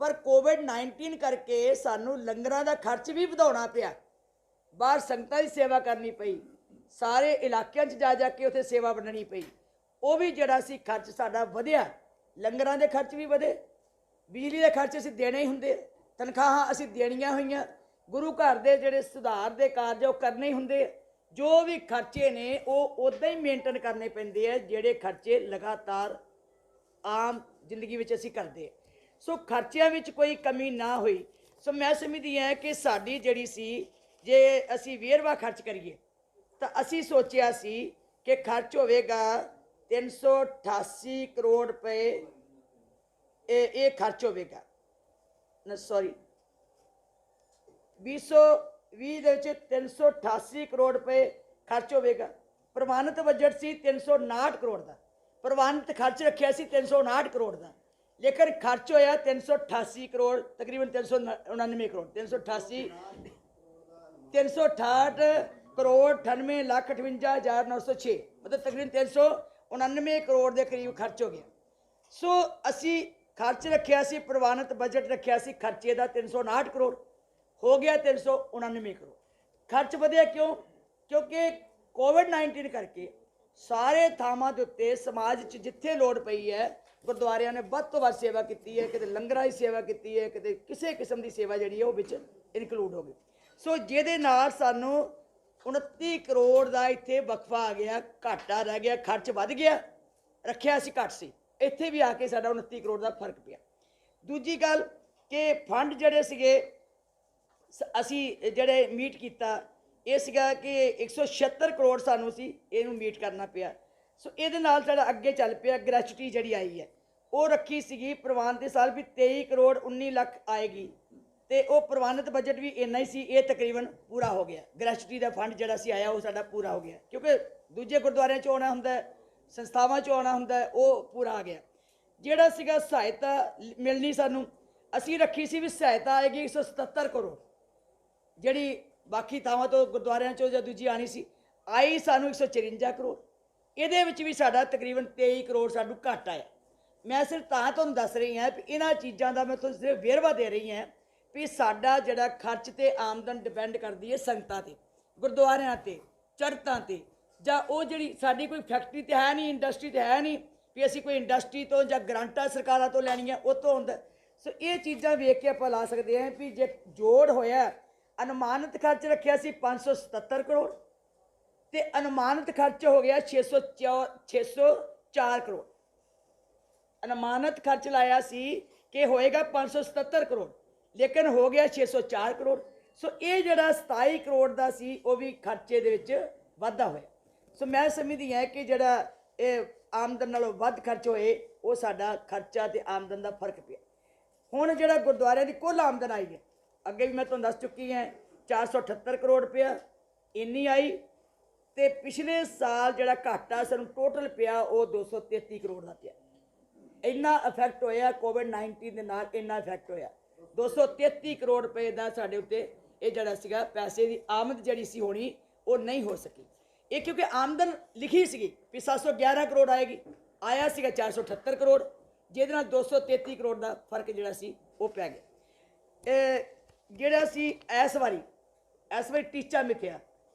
ਪਰ ਕੋਵਿਡ-19 ਕਰਕੇ ਸਾਨੂੰ ਲੰਗਰਾਂ ਦਾ ਖਰਚ ਵੀ ਵਧਾਉਣਾ ਪਿਆ, ਬਾਹਰ ਸੰਗਤਾਂ ਦੀ ਸੇਵਾ ਕਰਨੀ ਪਈ, ਸਾਰੇ ਇਲਾਕਿਆਂ 'ਚ ਜਾ ਕੇ ਉੱਥੇ ਸੇਵਾ ਵੰਡਣੀ ਪਈ। ਉਹ ਵੀ ਜਿਹੜਾ ਸੀ ਖਰਚ ਸਾਡਾ ਵਧਿਆ, ਲੰਗਰਾਂ ਦੇ ਖਰਚ ਵੀ ਵਧੇ, ਬਿਜਲੀ ਦੇ ਖਰਚ ਅਸੀਂ ਦੇਣੇ ਹੀ ਹੁੰਦੇ, ਤਨਖਾਹਾਂ ਅਸੀਂ ਦੇਣੀਆਂ ਹੋਈਆਂ, ਗੁਰੂ ਘਰ ਦੇ ਜਿਹੜੇ ਸੁਧਾਰ ਦੇ ਕਾਰਜ ਉਹ ਕਰਨੇ ਹੀ ਹੁੰਦੇ। ਜੋ ਵੀ ਖਰਚੇ ਨੇ ਉਹ ਉੱਦਾਂ ਹੀ ਮੇਨਟੇਨ ਕਰਨੇ ਪੈਂਦੇ ਆ ਜਿਹੜੇ ਖਰਚੇ ਲਗਾਤਾਰ ਆਮ ਜ਼ਿੰਦਗੀ ਵਿੱਚ ਅਸੀਂ ਕਰਦੇ। ਸੋ ਖਰਚਿਆਂ ਵਿੱਚ ਕੋਈ ਕਮੀ ਨਾ ਹੋਈ। ਸੋ ਮੈਂ ਸਮਝਦੀ ਹਾਂ ਕਿ ਸਾਡੀ ਜਿਹੜੀ ਸੀ, ਜੇ ਅਸੀਂ ਵੇਰਵਾ ਖਰਚ ਕਰੀਏ ਤਾਂ ਅਸੀਂ ਸੋਚਿਆ ਸੀ ਕਿ ਖਰਚ ਹੋਵੇਗਾ 388 ਕਰੋੜ ਰੁਪਏ, ਇਹ ਖਰਚ ਹੋਵੇਗਾ, ਸੌਰੀ 2020 ਦੇ ਵਿੱਚ 388 ਕਰੋੜ ਰੁਪਏ ਖਰਚ ਹੋਵੇਗਾ। ਪ੍ਰਵਾਨਿਤ ਬਜਟ ਸੀ 359 ਕਰੋੜ ਦਾ, ਪ੍ਰਵਾਨਿਤ ਖਰਚ ਰੱਖਿਆ ਸੀ 359 ਕਰੋੜ ਦਾ, ਲੇਕਿਨ ਖਰਚ ਹੋਇਆ 388 ਕਰੋੜ, ਤਕਰੀਬਨ 399 ਕਰੋੜ, 368 ਕਰੋੜ 98,58,906, ਮਤਲਬ ਤਕਰੀਬਨ 399 ਕਰੋੜ ਦੇ ਕਰੀਬ ਖਰਚ ਹੋ ਗਿਆ। ਸੋ ਅਸੀਂ ਖਰਚ ਰੱਖਿਆ ਸੀ, ਪ੍ਰਵਾਨਿਤ ਬਜਟ ਰੱਖਿਆ ਸੀ ਖਰਚੇ ਦਾ 359 ਕਰੋੜ, ਹੋ ਗਿਆ 399 ਕਰੋੜ। ਖਰਚ ਵਧਿਆ ਕਿਉਂ? ਕਿਉਂਕਿ ਕੋਵਿਡ-19 ਕਰਕੇ ਸਾਰੇ ਥਾਵਾਂ ਦੇ ਉੱਤੇ ਸਮਾਜ 'ਚ ਜਿੱਥੇ ਲੋੜ ਪਈ ਹੈ ਗੁਰਦੁਆਰਿਆਂ ਨੇ ਵੱਧ ਤੋਂ ਵੱਧ ਸੇਵਾ ਕੀਤੀ ਹੈ, ਕਿਤੇ ਲੰਗਰਾਂ ਦੀ ਸੇਵਾ ਕੀਤੀ ਹੈ, ਕਿਤੇ ਕਿਸੇ ਕਿਸਮ ਦੀ ਸੇਵਾ ਜਿਹੜੀ ਹੈ ਉਹ ਵਿੱਚ ਇਨਕਲੂਡ ਹੋ ਗਈ। ਸੋ ਜਿਹਦੇ ਨਾਲ ਸਾਨੂੰ 29 ਕਰੋੜ ਦਾ ਇੱਥੇ ਵਕਫਾ ਆ ਗਿਆ, ਘਾਟਾ ਰਹਿ ਗਿਆ, ਖਰਚ ਵੱਧ ਗਿਆ, ਰੱਖਿਆ ਸੀ ਘੱਟ ਸੀ, ਇੱਥੇ ਵੀ ਆ ਕੇ ਸਾਡਾ 29 ਕਰੋੜ ਦਾ ਫਰਕ ਪਿਆ। ਦੂਜੀ ਗੱਲ ਕਿ ਫੰਡ ਜਿਹੜੇ ਸੀਗੇ ਅਸੀਂ ਜਿਹੜੇ ਮੀਟ ਕੀਤਾ, ਇਹ ਸੀਗਾ ਕਿ 176 ਕਰੋੜ ਸਾਨੂੰ ਸੀ ਇਹਨੂੰ ਮੀਟ ਕਰਨਾ ਪਿਆ। ਸੋ ਇਹਦੇ ਨਾਲ ਸਾਡਾ ਅੱਗੇ ਚੱਲ ਪਿਆ। ਗ੍ਰੈਚੁਟੀ ਜਿਹੜੀ ਆਈ ਹੈ ਉਹ ਰੱਖੀ ਸੀਗੀ ਪ੍ਰਵਾਨ ਦੇ ਸਾਲ ਵੀ 23 ਕਰੋੜ 19 ਲੱਖ ਆਏਗੀ, ਤੇ ਉਹ ਪ੍ਰਵਾਨਿਤ ਬਜਟ ਵੀ ਇੰਨਾ ਹੀ ਸੀ, ਇਹ ਤਕਰੀਬਨ ਪੂਰਾ ਹੋ ਗਿਆ। ਗ੍ਰੈਚੁਟੀ ਦਾ ਫੰਡ ਜਿਹੜਾ ਸੀ ਆਇਆ ਉਹ ਸਾਡਾ ਪੂਰਾ ਹੋ ਗਿਆ, ਕਿਉਂਕਿ ਦੂਜੇ ਗੁਰਦੁਆਰਿਆਂ 'ਚੋਂ ਆਉਣਾ ਹੁੰਦਾ, ਸੰਸਥਾਵਾਂ 'ਚੋਂ ਆਉਣਾ ਹੁੰਦਾ, ਉਹ ਪੂਰਾ ਆ ਗਿਆ। ਜਿਹੜਾ ਸੀਗਾ ਸਹਾਇਤਾ ਮਿਲਣੀ ਸਾਨੂੰ, ਅਸੀਂ ਰੱਖੀ ਸੀ ਵੀ ਸਹਾਇਤਾ ਆਏਗੀ 177 ਕਰੋੜ, ਜਿਹੜੀ ਬਾਕੀ ਥਾਵਾਂ ਤੋਂ ਗੁਰਦੁਆਰਿਆਂ 'ਚੋਂ ਜਾਂ ਦੂਜੀ ਆਣੀ ਸੀ, ਆਈ ਸਾਨੂੰ 154 ਕਰੋੜ। ਇਹਦੇ ਵਿੱਚ ਵੀ ਸਾਡਾ ਤਕਰੀਬਨ 23 ਕਰੋੜ ਸਾਨੂੰ ਘੱਟ ਆਇਆ। ਮੈਂ ਸਿਰਫ ਤਾਂ ਤੁਹਾਨੂੰ ਦੱਸ ਰਹੀ ਹਾਂ ਵੀ ਇਹਨਾਂ ਚੀਜ਼ਾਂ ਦਾ ਮੈਂ ਤੁਹਾਨੂੰ ਸਿਰਫ ਵੇਰਵਾ ਦੇ ਰਹੀ ਹਾਂ ਵੀ ਸਾਡਾ ਜਿਹੜਾ ਖਰਚ ਤੇ ਆਮਦਨ ਡਿਪੈਂਡ ਕਰਦੀ ਹੈ ਸੰਗਤਾਂ 'ਤੇ, ਗੁਰਦੁਆਰਿਆਂ 'ਤੇ, ਚੜ੍ਹਤਾਂ 'ਤੇ, ਜਾਂ ਉਹ ਜਿਹੜੀ ਸਾਡੀ ਕੋਈ ਫੈਕਟਰੀ ਤਾਂ ਹੈ ਨਹੀਂ, ਇੰਡਸਟਰੀ ਤਾਂ ਹੈ ਨਹੀਂ ਵੀ ਅਸੀਂ ਕੋਈ ਇੰਡਸਟਰੀ ਤੋਂ ਜਾਂ ਗਰਾਂਟਾਂ ਸਰਕਾਰਾਂ ਤੋਂ ਲੈਣੀਆਂ, ਉਹ ਤੋਂ ਹੁੰਦਾ। ਸੋ ਇਹ ਚੀਜ਼ਾਂ ਵੇਖ ਕੇ ਆਪਾਂ ਲਾ ਸਕਦੇ ਹਾਂ ਵੀ ਜੇ ਜੋੜ ਹੋਇਆ, ਅਨੁਮਾਨਿਤ ਖਰਚ ਰੱਖਿਆ ਸੀ 577 ਕਰੋੜ ਤੇ ਅਨੁਮਾਨਿਤ ਖਰਚ ਹੋ ਗਿਆ 604 ਕਰੋੜ। ਅਨੁਮਾਨਿਤ ਖਰਚ ਲਾਇਆ ਸੀ ਕਿ ਹੋਏਗਾ 577 ਕਰੋੜ, ਲੇਕਿਨ ਹੋ ਗਿਆ 604 ਕਰੋੜ। ਸੋ ਇਹ ਜਿਹੜਾ 27 ਕਰੋੜ ਦਾ ਸੀ ਉਹ ਵੀ ਖਰਚੇ ਦੇ ਵਿੱਚ ਵਾਧਾ ਹੋਇਆ। ਸੋ ਮੈਂ ਸਮਝਦੀ ਹਾਂ ਕਿ ਜਿਹੜਾ ਇਹ ਆਮਦਨ ਨਾਲੋਂ ਵੱਧ ਖਰਚ ਹੋਏ ਉਹ ਸਾਡਾ ਖਰਚਾ ਤੇ ਆਮਦਨ ਦਾ ਫਰਕ ਪਿਆ। ਹੁਣ ਜਿਹੜਾ ਗੁਰਦੁਆਰਿਆਂ ਦੀ ਕੁੱਲ ਆਮਦਨ ਆਈ ਹੈ, ਅੱਗੇ ਵੀ ਮੈਂ ਤੁਹਾਨੂੰ ਦੱਸ ਚੁੱਕੀ ਹਾਂ 478 ਕਰੋੜ ਰੁਪਇਆ ਇੰਨੀ ਆਈ, ਤੇ ਪਿਛਲੇ ਸਾਲ ਜਿਹੜਾ ਘਾਟਾ ਸਾਨੂੰ ਟੋਟਲ ਪਿਆ ਉਹ 233 ਕਰੋੜ ਦਾ ਪਿਆ। ਇੰਨਾ ਇਫੈਕਟ ਹੋਇਆ ਕੋਵਿਡ-19 ਦੇ ਨਾਲ, ਇੰਨਾ ਇਫੈਕਟ ਹੋਇਆ। 233 ਕਰੋੜ ਰੁਪਏ ਦਾ ਸਾਡੇ ਉੱਤੇ ਇਹ ਜਿਹੜਾ ਸੀਗਾ ਪੈਸੇ ਦੀ ਆਮਦ ਜਿਹੜੀ ਸੀ ਹੋਣੀ ਉਹ ਨਹੀਂ ਹੋ ਸਕੀ। ਇਹ ਕਿਉਂਕਿ ਆਮਦਨ ਲਿਖੀ ਸੀਗੀ ਵੀ 711 ਕਰੋੜ ਆਏਗੀ, ਆਇਆ ਸੀਗਾ 478 ਕਰੋੜ, ਜਿਹਦੇ ਨਾਲ 233 ਕਰੋੜ ਦਾ ਫਰਕ ਜਿਹੜਾ ਸੀ ਉਹ ਪੈ ਗਿਆ। ਜਿਹੜਾ ਸੀ ਇਸ ਵਾਰੀ ਟੀਚਾ ਮਿਥਿਆ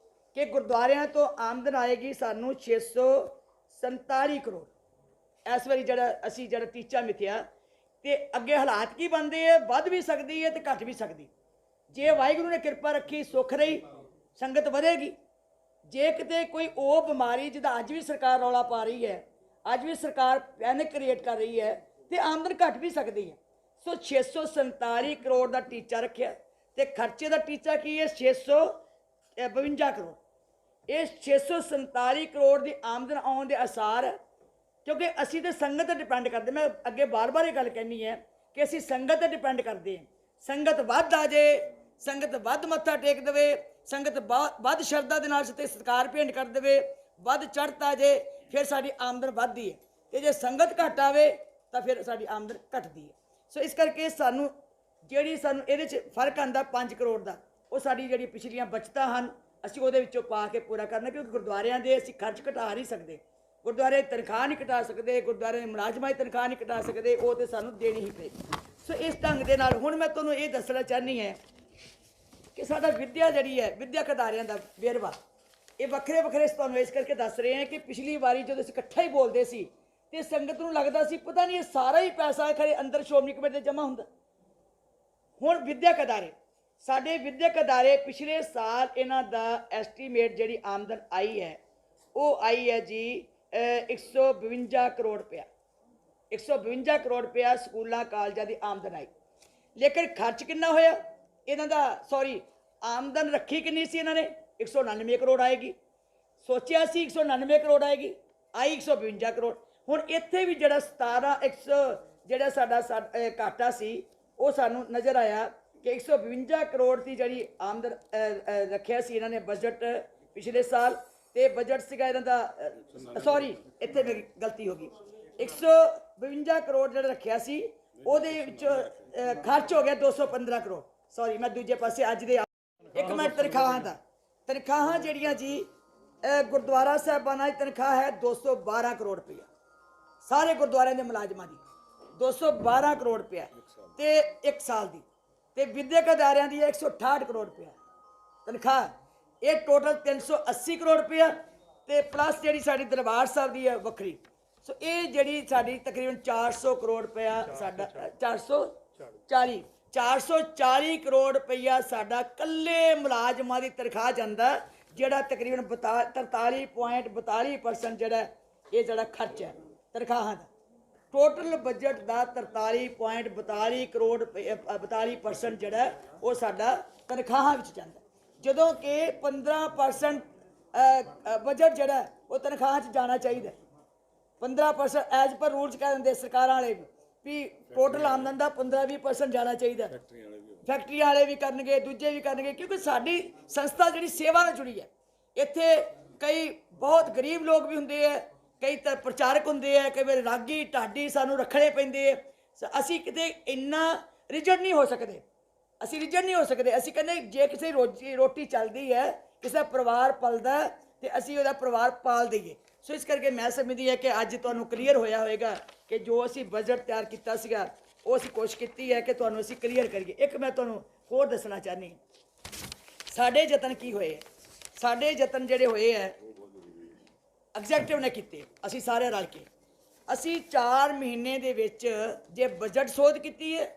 ਕਿ ਗੁਰਦੁਆਰਿਆਂ ਤੋਂ ਆਮਦਨ ਆਏਗੀ ਸਾਨੂੰ 647 ਕਰੋੜ। ਇਸ ਵਾਰੀ ਜਿਹੜਾ ਟੀਚਾ ਮਿਥਿਆ, ਤੇ ਅੱਗੇ ਹਾਲਾਤ ਕੀ ਬਣਦੇ ਹੈ, ਵੱਧ ਵੀ ਸਕਦੀ ਹੈ ਤੇ ਘਟ ਵੀ ਸਕਦੀ। ਜੇ ਵਾਹਿਗੁਰੂ ਨੇ ਕਿਰਪਾ ਰੱਖੀ, ਸੁੱਖ ਰਹੀ, ਸੰਗਤ ਵਧੇਗੀ। ਜੇ ਕਿਤੇ ਕੋਈ ਉਹ ਬਿਮਾਰੀ ਜਿਹਦਾ ਅੱਜ ਵੀ ਸਰਕਾਰ ਰੌਲਾ ਪਾ ਰਹੀ ਹੈ, ਅੱਜ ਵੀ ਸਰਕਾਰ ਪੈਨਿਕ ਕ੍ਰੀਏਟ ਕਰ ਰਹੀ ਹੈ, ਤੇ ਆਮਦਨ ਘਟ ਵੀ ਸਕਦੀ ਹੈ। ਸੋ 647 ਕਰੋੜ ਦਾ ਟੀਚਾ ਰੱਖਿਆ, ਤੇ ਖਰਚੇ ਦਾ ਟੀਚਾ ਕੀ ਹੈ 652 ਕਰੋੜ। ਇਹ 647 ਕਰੋੜ ਦੀ ਆਮਦਨ ਆਉਣ ਦੇ ਆਸਾਰ ਹੈ, ਕਿਉਂਕਿ ਅਸੀਂ ਤਾਂ ਸੰਗਤ ਤੇ ਡਿਪੈਂਡ ਕਰਦੇ। ਮੈਂ ਅੱਗੇ ਬਾਰ-ਬਾਰ ਇਹ ਗੱਲ ਕਹਿਣੀ ਹੈ ਕਿ ਅਸੀਂ ਸੰਗਤ ਤੇ ਡਿਪੈਂਡ ਕਰਦੇ ਹਾਂ। ਸੰਗਤ ਵੱਧ ਆ ਜੇ, ਸੰਗਤ ਵੱਧ ਮੱਥਾ ਟੇਕ ਦੇਵੇ, ਸੰਗਤ ਵੱਧ ਸ਼ਰਧਾ ਦੇ ਨਾਲ ਸਤਿਕਾਰ ਭੇਂਟ ਕਰ ਦੇਵੇ, ਵੱਧ ਚੜ੍ਹਤ ਆ ਜੇ, ਫਿਰ ਸਾਡੀ ਆਮਦਨ ਵੱਧਦੀ ਹੈ। ਤੇ ਜੇ ਸੰਗਤ ਘੱਟ ਆਵੇ ਤਾਂ ਫਿਰ ਸਾਡੀ ਆਮਦਨ ਘਟਦੀ ਹੈ। ਸੋ ਇਸ ਕਰਕੇ ਸਾਨੂੰ ਇਹਦੇ 'ਚ ਫਰਕ ਆਉਂਦਾ 5 ਕਰੋੜ ਦਾ, ਉਹ ਸਾਡੀ ਜਿਹੜੀ ਪਿਛਲੀਆਂ ਬਚਤਾਂ ਹਨ ਅਸੀਂ ਉਹਦੇ ਵਿੱਚੋਂ ਪਾ ਕੇ ਪੂਰਾ ਕਰਨਾ, ਕਿਉਂਕਿ ਗੁਰਦੁਆਰਿਆਂ ਦੇ ਅਸੀਂ ਖਰਚ ਘਟਾ ਨਹੀਂ ਸਕਦੇ, ਗੁਰਦੁਆਰੇ ਦੀ ਤਨਖਾਹ ਨਹੀਂ ਘਟਾ ਸਕਦੇ, ਗੁਰਦੁਆਰੇ ਦੇ ਮੁਲਾਜ਼ਮਾਂ ਦੀ ਤਨਖਾਹ ਨਹੀਂ ਘਟਾ ਸਕਦੇ, ਉਹ ਤਾਂ ਸਾਨੂੰ ਦੇਣੀ ਹੀ ਪਏਗੀ। ਸੋ ਇਸ ਢੰਗ ਦੇ ਨਾਲ ਹੁਣ ਮੈਂ ਤੁਹਾਨੂੰ ਇਹ ਦੱਸਣਾ ਚਾਹੁੰਦੀ ਹਾਂ ਕਿ ਸਾਡਾ ਵਿੱਦਿਆ ਜਿਹੜੀ ਹੈ, ਵਿੱਦਿਅਕ ਅਦਾਰਿਆਂ ਦਾ ਵੇਰਵਾ ਇਹ ਵੱਖਰੇ ਵੱਖਰੇ ਤੁਹਾਨੂੰ ਇਸ ਕਰਕੇ ਦੱਸ ਰਹੇ ਹਾਂ ਕਿ ਪਿਛਲੀ ਵਾਰੀ ਜਦੋਂ ਅਸੀਂ ਇਕੱਠਾ ਹੀ ਬੋਲਦੇ ਸੀ ਤੇ ਸੰਗਤ ਨੂੰ ਲੱਗਦਾ ਸੀ ਪਤਾ ਨਹੀਂ ਇਹ ਸਾਰਾ ਹੀ ਪੈਸਾ ਖਰੇ ਅੰਦਰ ਸ਼੍ਰੋਮਣੀ ਕਮੇਟੀ ਦੇ ਜਮ੍ਹਾਂ ਹੁੰਦਾ। ਹੁਣ ਵਿੱਦਿਅਕ ਅਦਾਰੇ, ਸਾਡੇ ਵਿੱਦਿਅਕ ਅਦਾਰੇ ਪਿਛਲੇ ਸਾਲ ਇਹਨਾਂ ਦਾ ਐਸਟੀਮੇਟ ਜਿਹੜੀ ਆਮਦਨ ਆਈ ਹੈ ਉਹ ਆਈ ਹੈ ਜੀ 152 ਕਰੋੜ ਰੁਪਇਆ। 152 ਕਰੋੜ ਰੁਪਇਆ ਸਕੂਲਾਂ ਕਾਲਜਾਂ ਦੀ ਆਮਦਨ ਆਈ। ਲੇਕਿਨ ਖਰਚ ਕਿੰਨਾ ਹੋਇਆ ਇਹਨਾਂ ਦਾ, ਆਮਦਨ ਰੱਖੀ ਕਿੰਨੀ ਸੀ ਇਹਨਾਂ ਨੇ 199 ਕਰੋੜ ਆਏਗੀ, ਸੋਚਿਆ ਸੀ 199 ਕਰੋੜ ਆਏਗੀ, ਆਈ 152 ਕਰੋੜ। ਹੁਣ ਇੱਥੇ ਵੀ ਜਿਹੜਾ ਜਿਹੜਾ ਸਾਡਾ ਘਾਟਾ ਸੀ ਉਹ ਸਾਨੂੰ ਨਜ਼ਰ ਆਇਆ ਕਿ 152 ਕਰੋੜ ਦੀ ਜਿਹੜੀ ਆਮਦਨ ਰੱਖਿਆ ਸੀ ਇਹਨਾਂ ਨੇ ਬਜਟ ਪਿਛਲੇ ਸਾਲ, ਤੇ ਬਜਟ ਸੀਗਾ ਇਹਨਾਂ ਦਾ ਇੱਥੇ ਮੇਰੀ ਗਲਤੀ ਹੋ ਗਈ, 152 ਕਰੋੜ ਜਿਹੜਾ ਰੱਖਿਆ ਸੀ ਉਹਦੇ ਵਿੱਚ ਖਰਚ ਹੋ ਗਿਆ 215 ਕਰੋੜ। ਮੈਂ ਦੂਜੇ ਪਾਸੇ ਅੱਜ ਦੇ ਇੱਕ ਮਿੰਟ ਤਨਖਾਹਾਂ ਜਿਹੜੀਆਂ ਜੀ ਗੁਰਦੁਆਰਾ ਸਾਹਿਬਾਨਾਂ ਦੀ ਤਨਖਾਹ ਹੈ 212 ਕਰੋੜ ਰੁਪਇਆ, ਸਾਰੇ ਗੁਰਦੁਆਰਿਆਂ ਦੇ ਮੁਲਾਜ਼ਮਾਂ ਦੀ 212 ਕਰੋੜ ਰੁਪਇਆ ਤੇ ਇੱਕ ਸਾਲ ਦੀ, ਤੇ ਵਿਦਿਅਕ ਅਦਾਰਿਆਂ ਦੀ 168 ਕਰੋੜ ਰੁਪਇਆ ਤਨਖਾਹ। ਇਹ ਟੋਟਲ 380 ਕਰੋੜ ਰੁਪਇਆ, ਤੇ ਪਲੱਸ ਜਿਹੜੀ ਸਾਡੀ ਦਰਬਾਰ ਸਾਹਿਬ ਦੀ ਹੈ ਵੱਖਰੀ। ਸੋ ਇਹ ਜਿਹੜੀ ਸਾਡੀ ਤਕਰੀਬਨ 400 ਕਰੋੜ ਰੁਪਇਆ ਸਾਡਾ 440 ਕਰੋੜ ਰੁਪਇਆ ਸਾਡਾ ਕੱਲੇ ਮੁਲਾਜ਼ਮਾਂ ਦੀ ਤਨਖਾਹ ਜਾਂਦਾ, ਜਿਹੜਾ ਤਕਰੀਬਨ 43.42% ਜਿਹੜਾ ਖਰਚ ਹੈ ਤਨਖਾਹਾਂ ਦਾ। ਟੋਟਲ ਬਜਟ ਦਾ 43.42 ਕਰੋੜ 42% ਜਿਹੜਾ ਉਹ ਸਾਡਾ ਤਨਖਾਹਾਂ ਵਿੱਚ ਜਾਂਦਾ, ਜਦੋਂ ਕਿ 15% ਬਜਟ ਜਿਹੜਾ ਉਹ ਤਨਖਾਹਾਂ 'ਚ ਜਾਣਾ ਚਾਹੀਦਾ। 15% ਐਜ਼ ਪਰ ਰੂਲਸ ਕਹਿ ਦਿੰਦੇ ਸਰਕਾਰਾਂ ਵਾਲੇ ਵੀ ਟੋਟਲ ਆਮਦਨ ਦਾ 15-20% ਜਾਣਾ ਚਾਹੀਦਾ। ਫੈਕਟਰੀਆਂ ਵਾਲੇ ਵੀ ਕਰਨਗੇ, ਦੂਜੇ ਵੀ ਕਰਨਗੇ, ਕਿਉਂਕਿ ਸਾਡੀ ਸੰਸਥਾ ਜਿਹੜੀ ਸੇਵਾ ਨਾਲ ਜੁੜੀ ਹੈ। ਇੱਥੇ ਕਈ ਬਹੁਤ ਗਰੀਬ ਲੋਕ ਵੀ ਹੁੰਦੇ ਹੈ, ਕਈ ਤਾਂ ਪ੍ਰਚਾਰਕ ਹੁੰਦੇ ਹੈ, ਕਈ ਵਾਰ ਰਾਗੀ ਢਾਡੀ ਸਾਨੂੰ ਰੱਖਣੇ ਪੈਂਦੇ ਹੈ। ਅਸੀਂ ਕਿਤੇ ਇੰਨਾ ਰਿਜੜ ਨਹੀਂ ਹੋ ਸਕਦੇ, ਅਸੀਂ ਕਹਿੰਦੇ ਜੇ ਕਿਸੇ ਰੋਟੀ ਚੱਲਦੀ ਹੈ, ਕਿਸੇ ਪਰਿਵਾਰ ਪਲਦਾ ਤੇ ਅਸੀਂ ਉਹਦਾ ਪਰਿਵਾਰ ਪਾਲ ਦਈਏ। ਸੋ ਇਸ ਕਰਕੇ ਮੈਂ ਸਮਝਦੀ ਹੈ ਕਿ ਅੱਜ ਤੁਹਾਨੂੰ ਕਲੀਅਰ ਹੋਇਆ ਹੋਵੇਗਾ ਕਿ ਜੋ ਅਸੀਂ ਬਜਟ ਤਿਆਰ ਕੀਤਾ ਸੀਗਾ ਉਹ ਅਸੀਂ ਕੋਸ਼ਿਸ਼ ਕੀਤੀ ਹੈ ਕਿ ਤੁਹਾਨੂੰ ਅਸੀਂ ਕਲੀਅਰ ਕਰੀਏ। ਇੱਕ ਮੈਂ ਤੁਹਾਨੂੰ ਹੋਰ ਦੱਸਣਾ ਚਾਹੁੰਦੀ, ਸਾਡੇ ਯਤਨ ਕੀ ਹੋਏ, ਸਾਡੇ ਯਤਨ ਜਿਹੜੇ ਹੋਏ ਹੈ ਐਗਜ਼ੈਕਟਿਵ ਨੇ ਕੀਤੇ, ਅਸੀਂ ਸਾਰੇ ਰਲ ਕੇ। ਅਸੀਂ 4 ਮਹੀਨੇ ਦੇ ਵਿੱਚ ਜੇ ਬਜਟ ਸੋਧ ਕੀਤੀ ਹੈ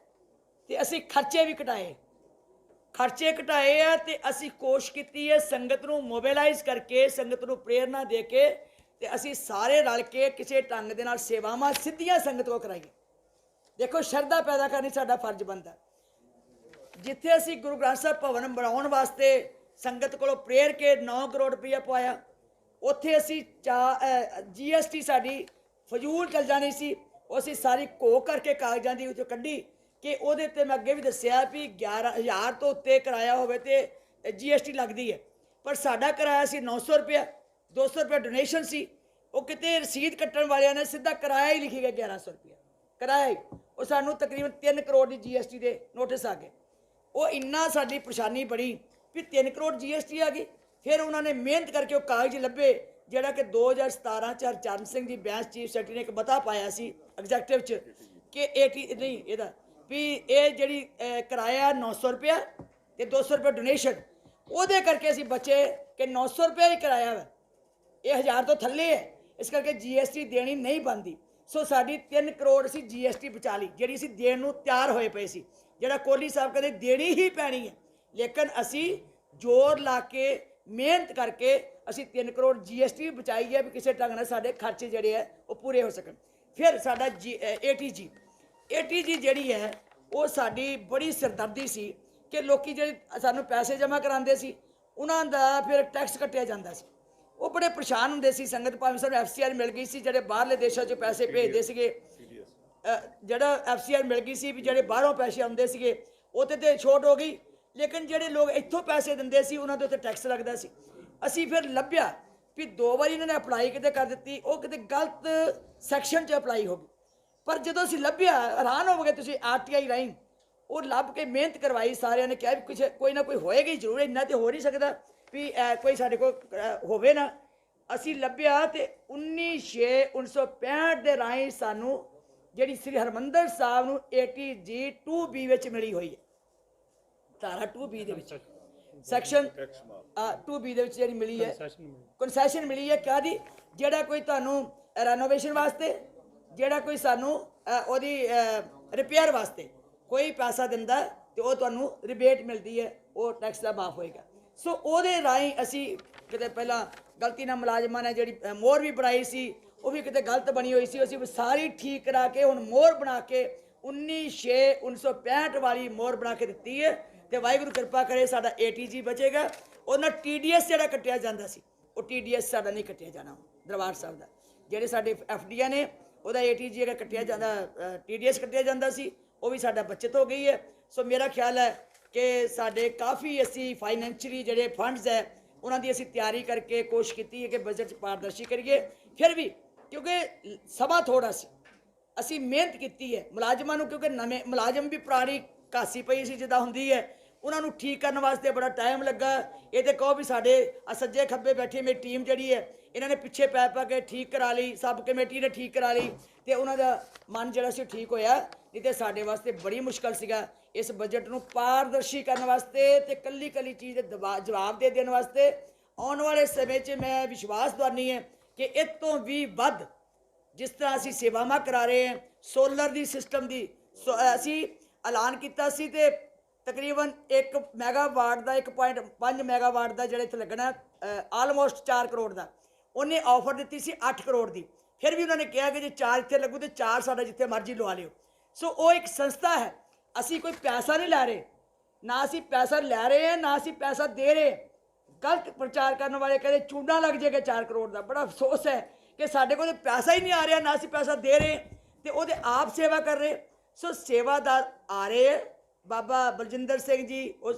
ਤੇ ਅਸੀਂ ਖਰਚੇ ਵੀ ਘਟਾਏ ਆ, ਤੇ ਅਸੀਂ ਕੋਸ਼ਿਸ਼ ਕੀਤੀ ਹੈ ਸੰਗਤ ਨੂੰ ਮੋਬਿਲਾਈਜ਼ ਕਰਕੇ, ਸੰਗਤ ਨੂੰ ਪ੍ਰੇਰਨਾ ਦੇ ਕੇ, ਤੇ ਅਸੀਂ ਸਾਰੇ ਰਲ ਕੇ ਕਿਸੇ ਢੰਗ ਦੇ ਨਾਲ ਸੇਵਾਵਾਂ ਸਿੱਧੀਆਂ ਸੰਗਤ ਕੋਲ ਕਰਾਈਏ। ਦੇਖੋ ਸ਼ਰਧਾ ਪੈਦਾ ਕਰਨੀ ਸਾਡਾ ਫਰਜ਼ ਬਣਦਾ। ਜਿੱਥੇ ਅਸੀਂ ਗੁਰੂ ਗ੍ਰੰਥ ਸਾਹਿਬ ਭਵਨ ਬਣਾਉਣ ਵਾਸਤੇ ਸੰਗਤ ਕੋਲੋਂ ਪ੍ਰੇਰ ਕੇ 9 ਕਰੋੜ ਰੁਪਇਆ ਪਵਾਇਆ, ਉੱਥੇ ਅਸੀਂ GST ਸਾਡੀ ਫਜ਼ੂਲ ਚੱਲ ਜਾਣੀ ਸੀ, ਉਹ ਅਸੀਂ ਸਾਰੀ ਘੋਖ ਕਰਕੇ ਕਾਗਜ਼ਾਂ ਦੀ ਵਿੱਚੋਂ ਕੱਢੀ ਕਿ ਉਹਦੇ ਤੇ ਮੈਂ ਅੱਗੇ ਵੀ ਦੱਸਿਆ ਵੀ 11,000 ਤੋਂ ਉੱਤੇ ਕਿਰਾਇਆ ਹੋਵੇ ਤੇ GST ਲੱਗਦੀ ਹੈ, ਪਰ ਸਾਡਾ ਕਿਰਾਇਆ ਸੀ 900 ਰੁਪਇਆ, 200 ਰੁਪਇਆ ਡੋਨੇਸ਼ਨ ਸੀ। ਉਹ ਕਿਤੇ ਰਸੀਦ ਕੱਟਣ ਵਾਲਿਆਂ ਨੇ ਸਿੱਧਾ ਕਿਰਾਇਆ ਹੀ ਲਿਖੀ ਗਿਆ 1100 ਰੁਪਇਆ ਕਿਰਾਇਆ ਹੀ। ਉਹ ਸਾਨੂੰ ਤਕਰੀਬਨ 3 ਕਰੋੜ ਦੀ GST ਦੇ ਨੋਟਿਸ ਆ ਗਏ। ਉਹ ਇੰਨਾ ਸਾਡੀ ਪਰੇਸ਼ਾਨੀ ਬੜੀ ਵੀ 3 ਕਰੋੜ GST ਆ ਗਈ। ਫਿਰ ਉਹਨਾਂ ਨੇ ਮਿਹਨਤ ਕਰਕੇ ਉਹ ਕਾਗਜ਼ ਲੱਭੇ ਜਿਹੜਾ ਕਿ 2017 ਚ ਹਰਚਰਨ ਸਿੰਘ ਦੀ ਬੈਂਸ ਚੀਫ ਸੈਕਟਰੀ ਨੇ ਇੱਕ ਮਤਾ ਪਾਇਆ ਸੀ ਐਗਜ਼ੈਕਟਿਵ ਚ ਕਿ 80 ਨਹੀਂ ਇਹਦਾ ਵੀ ਇਹ ਜਿਹੜੀ ਕਿਰਾਇਆ 900 ਰੁਪਇਆ ਤੇ 200 ਰੁਪਏ ਡੋਨੇਸ਼ਨ, ਉਹਦੇ ਕਰਕੇ ਅਸੀਂ ਬਚੇ ਕਿ 900 ਰੁਪਇਆ ਹੀ ਕਿਰਾਇਆ ਵਾ, ਇਹ 1000 ਤੋਂ ਥੱਲੇ ਹੈ, ਇਸ ਕਰਕੇ GST ਦੇਣੀ ਨਹੀਂ ਬਣਦੀ। ਸੋ ਸਾਡੀ 3 ਕਰੋੜ ਅਸੀਂ GST ਬਚਾ ਲਈ ਜਿਹੜੀ ਅਸੀਂ ਦੇਣ ਨੂੰ ਤਿਆਰ ਹੋਏ ਪਏ ਸੀ, ਜਿਹੜਾ ਕੋਹਲੀ ਸਾਹਿਬ ਕਹਿੰਦੇ ਦੇਣੀ ਹੀ ਪੈਣੀ ਹੈ, ਲੇਕਿਨ ਅਸੀਂ ਜ਼ੋਰ ਲਾ ਕੇ ਮਿਹਨਤ ਕਰਕੇ ਅਸੀਂ 3 ਕਰੋੜ GST ਵੀ ਬਚਾਈ ਹੈ ਵੀ ਕਿਸੇ ਢੰਗ ਨਾਲ ਸਾਡੇ ਖਰਚੇ ਜਿਹੜੇ ਹੈ ਉਹ ਪੂਰੇ ਹੋ ਸਕਣ। ਫਿਰ ਸਾਡਾ ATG ਜਿਹੜੀ ਹੈ ਉਹ ਸਾਡੀ ਬੜੀ ਸਿਰਦਰਦੀ ਸੀ ਕਿ ਲੋਕੀ ਜਿਹੜੇ ਸਾਨੂੰ ਪੈਸੇ ਜਮ੍ਹਾਂ ਕਰਾਉਂਦੇ ਸੀ ਉਹਨਾਂ ਦਾ ਫਿਰ ਟੈਕਸ ਕੱਟਿਆ ਜਾਂਦਾ ਸੀ। ਉਹ ਬੜੇ ਪਰੇਸ਼ਾਨ ਹੁੰਦੇ ਸੀ ਸੰਗਤ, ਭਾਵੇਂ ਸਾਨੂੰ FCR ਮਿਲ ਗਈ ਸੀ ਜਿਹੜੇ ਬਾਹਰਲੇ ਦੇਸ਼ਾਂ 'ਚੋਂ ਪੈਸੇ ਭੇਜਦੇ ਸੀਗੇ, ਜਿਹੜਾ FCR ਮਿਲ ਗਈ ਸੀ ਵੀ ਜਿਹੜੇ ਬਾਹਰੋਂ ਪੈਸੇ ਆਉਂਦੇ ਸੀਗੇ ਉਹਦੇ ਤੇ ਛੋਟ ਹੋ ਗਈ, ਲੇਕਿਨ ਜਿਹੜੇ ਲੋਕ ਇੱਥੋਂ ਪੈਸੇ ਦਿੰਦੇ ਸੀ ਉਹਨਾਂ ਦੇ ਉੱਤੇ ਟੈਕਸ ਲੱਗਦਾ ਸੀ। ਅਸੀਂ ਫਿਰ ਲੱਭਿਆ ਵੀ 2 ਵਾਰੀ ਇਹਨਾਂ ਨੇ ਅਪਲਾਈ ਕਿਤੇ ਕਰ ਦਿੱਤੀ, ਉਹ ਕਿਤੇ ਗਲਤ ਸੈਕਸ਼ਨ 'ਚ ਅਪਲਾਈ ਹੋ ਗਈ। ਪਰ ਜਦੋਂ ਅਸੀਂ ਲੱਭਿਆ ਹੈਰਾਨ ਹੋ ਗਏ, ਤੁਸੀਂ RTI ਰਾਹੀਂ ਉਹ ਲੱਭ ਕੇ ਮਿਹਨਤ ਕਰਵਾਈ, ਸਾਰਿਆਂ ਨੇ ਕਿਹਾ ਵੀ ਕੁਛ ਕੋਈ ਨਾ ਕੋਈ ਹੋਏਗਾ ਹੀ ਜ਼ਰੂਰ, ਇੰਨਾ ਤੇ ਹੋ ਨਹੀਂ ਸਕਦਾ ਵੀ ਕੋਈ ਸਾਡੇ ਕੋਲ ਹੋਵੇ ਨਾ। ਅਸੀਂ ਲੱਭਿਆ ਤੇ 19/6/1965 ਦੇ ਰਾਹੀਂ ਸਾਨੂੰ ਜਿਹੜੀ ਸ੍ਰੀ ਹਰਿਮੰਦਰ ਸਾਹਿਬ ਨੂੰ ATG 2B ਵਿੱਚ ਮਿਲੀ ਹੋਈ ਹੈ, ਧਾਰਾ 2B ਦੇ ਵਿੱਚ ਸੈਕਸ਼ਨ 2B ਦੇ ਵਿੱਚ ਜਿਹੜੀ ਮਿਲੀ ਹੈ ਕਨਸੈਸ਼ਨ ਮਿਲੀ ਹੈ। ਕਾਹਦੀ? ਜਿਹੜਾ ਕੋਈ ਤੁਹਾਨੂੰ ਰੈਨੋਵੇਸ਼ਨ ਵਾਸਤੇ, ਜਿਹੜਾ ਕੋਈ ਸਾਨੂੰ ਉਹਦੀ ਰਿਪੇਅਰ ਵਾਸਤੇ ਕੋਈ ਪੈਸਾ ਦਿੰਦਾ ਤੇ ਉਹ ਤੁਹਾਨੂੰ ਰਿਬੇਟ ਮਿਲਦੀ ਹੈ, ਉਹ ਟੈਕਸ ਦਾ ਮਾਫ ਹੋਏਗਾ। ਸੋ ਉਹਦੇ ਰਾਹੀਂ ਅਸੀਂ ਕਿਤੇ ਪਹਿਲਾਂ ਗਲਤੀ ਨਾਲ ਮੁਲਾਜ਼ਮਾਂ ਨੇ ਜਿਹੜੀ ਮੋਹਰ ਵੀ ਬਣਾਈ ਸੀ ਉਹ ਵੀ ਕਿਤੇ ਗਲਤ ਬਣੀ ਹੋਈ ਸੀ, ਅਸੀਂ ਸਾਰੀ ਠੀਕ ਕਰਾ ਕੇ ਹੁਣ ਮੋਹਰ ਬਣਾ ਕੇ 19/6/1965 ਵਾਲੀ ਮੋਹਰ ਬਣਾ ਕੇ ਦਿੱਤੀ ਹੈ ਤੇ ਵਾਹਿਗੁਰੂ ਕਿਰਪਾ ਕਰੇ ਸਾਡਾ ATG ਬਚੇਗਾ। ਉਹਨਾਂ TDS ਜਿਹੜਾ ਕੱਟਿਆ ਜਾਂਦਾ ਸੀ ਉਹ TDS ਸਾਡਾ ਨਹੀਂ ਕੱਟਿਆ ਜਾਣਾ ਦਰਬਾਰ ਸਾਹਿਬ ਦਾ। ਜਿਹੜੇ ਸਾਡੇ FDI ਨੇ ਉਹਦਾ ATG ਜਿਹੜਾ ਕੱਟਿਆ ਜਾਂਦਾ TDS ਕੱਟਿਆ ਜਾਂਦਾ ਸੀ ਉਹ ਵੀ ਸਾਡਾ ਬਚਤ ਹੋ ਗਈ ਹੈ। ਸੋ ਮੇਰਾ ਖਿਆਲ ਹੈ ਕਿ ਸਾਡੇ ਕਾਫੀ ਅਸੀਂ ਫਾਈਨੈਂਸ਼ੀਅਲੀ ਜਿਹੜੇ ਫੰਡਸ ਹੈ ਉਹਨਾਂ ਦੀ ਅਸੀਂ ਤਿਆਰੀ ਕਰਕੇ ਕੋਸ਼ਿਸ਼ ਕੀਤੀ ਹੈ ਕਿ ਬਜਟ 'ਚ ਪਾਰਦਰਸ਼ੀ ਕਰੀਏ। ਫਿਰ ਵੀ ਕਿਉਂਕਿ ਸਮਾਂ ਥੋੜ੍ਹਾ ਸੀ, ਅਸੀਂ ਮਿਹਨਤ ਕੀਤੀ ਹੈ ਮੁਲਾਜ਼ਮਾਂ ਨੂੰ, ਕਿਉਂਕਿ ਨਵੇਂ ਮੁਲਾਜ਼ਮ ਵੀ ਪੁਰਾਣੀ ਘਾਸੀ ਪਈ ਸੀ ਜਿੱਦਾਂ ਹੁੰਦੀ ਹੈ, ਉਹਨਾਂ ਨੂੰ ਠੀਕ ਕਰਨ ਵਾਸਤੇ ਬੜਾ ਟਾਈਮ ਲੱਗਾ। ਇਹ ਤੇ ਕਹੋ ਵੀ ਸਾਡੇ ਸੱਜੇ ਖੱਬੇ ਬੈਠੀ ਮੇਰੀ ਟੀਮ ਜਿਹੜੀ ਹੈ ਇਹਨਾਂ ਨੇ ਪਿੱਛੇ ਪੈ ਕੇ ਠੀਕ ਕਰਾ ਲਈ, ਸਬ ਕਮੇਟੀ ਨੇ ਠੀਕ ਕਰਾ ਲਈ ਤੇ ਉਹਨਾਂ ਦਾ ਮਨ ਜਿਹੜਾ ਸੀ ਠੀਕ ਹੋਇਆ, ਨਹੀਂ ਤੇ ਸਾਡੇ ਵਾਸਤੇ ਬੜੀ ਮੁਸ਼ਕਲ ਸੀਗਾ ਇਸ ਬਜਟ ਨੂੰ ਪਾਰਦਰਸ਼ੀ ਕਰਨ ਵਾਸਤੇ ਤੇ ਕੱਲੀ ਚੀਜ਼ ਦੇ ਜਵਾਬ ਦੇ ਦੇਣ ਵਾਸਤੇ। ਆਉਣ ਵਾਲੇ ਸਮੇਂ 'ਚ ਮੈਂ ਵਿਸ਼ਵਾਸ ਦਵਾਨੀ ਹੈ ਕਿ ਇਹ ਤੋਂ ਵੀ ਵੱਧ ਜਿਸ ਤਰ੍ਹਾਂ ਅਸੀਂ ਸੇਵਾਵਾਂ ਕਰਾ ਰਹੇ ਹਾਂ ਸੋਲਰ ਦੀ ਸਿਸਟਮ ਦੀ, ਅਸੀਂ ਐਲਾਨ ਕੀਤਾ ਸੀ ਤੇ ਤਕਰੀਬਨ 1 ਮੈਗਾਵਾਟ ਦਾ 1.5 ਮੈਗਾਵਾਟ ਦਾ ਜਿਹੜਾ ਇੱਥੇ ਲੱਗਣਾ ਆਲਮੋਸਟ 4 ਕਰੋੜ ਦਾ, ਉਹਨੇ ਆਫਰ ਦਿੱਤੀ ਸੀ 8 ਕਰੋੜ ਦੀ। ਫਿਰ ਵੀ ਉਹਨਾਂ ਨੇ ਕਿਹਾ ਕਿ ਜੇ 4 ਇੱਥੇ ਲੱਗੂ ਤੇ 4 ਸਾਡਾ ਜਿੱਥੇ ਮਰਜ਼ੀ ਲਵਾ ਲਿਓ। ਸੋ ਉਹ ਇੱਕ ਸੰਸਥਾ ਹੈ, ਅਸੀਂ ਕੋਈ ਪੈਸਾ ਨਹੀਂ ਲੈ ਰਹੇ, ਨਾ ਅਸੀਂ ਪੈਸਾ ਲੈ ਰਹੇ ਹਾਂ ਨਾ ਅਸੀਂ ਪੈਸਾ ਦੇ ਰਹੇ। ਗਲਤ ਪ੍ਰਚਾਰ ਕਰਨ ਵਾਲੇ ਕਹਿੰਦੇ ਚੂਨਾ ਲੱਗ ਜਾਏਗਾ 4 ਕਰੋੜ ਦਾ। ਬੜਾ ਅਫਸੋਸ ਹੈ ਕਿ ਸਾਡੇ ਕੋਲ ਪੈਸਾ ਹੀ ਨਹੀਂ ਆ ਰਿਹਾ, ਨਾ ਅਸੀਂ ਪੈਸਾ ਦੇ ਰਹੇ ਤੇ ਉਹਦੇ ਆਪ ਸੇਵਾ ਕਰ ਰਹੇ। ਸੋ ਸੇਵਾਦਾਰ ਆ ਰਹੇ, ਬਾਬਾ ਬਲਜਿੰਦਰ ਸਿੰਘ ਜੀ ਉਹ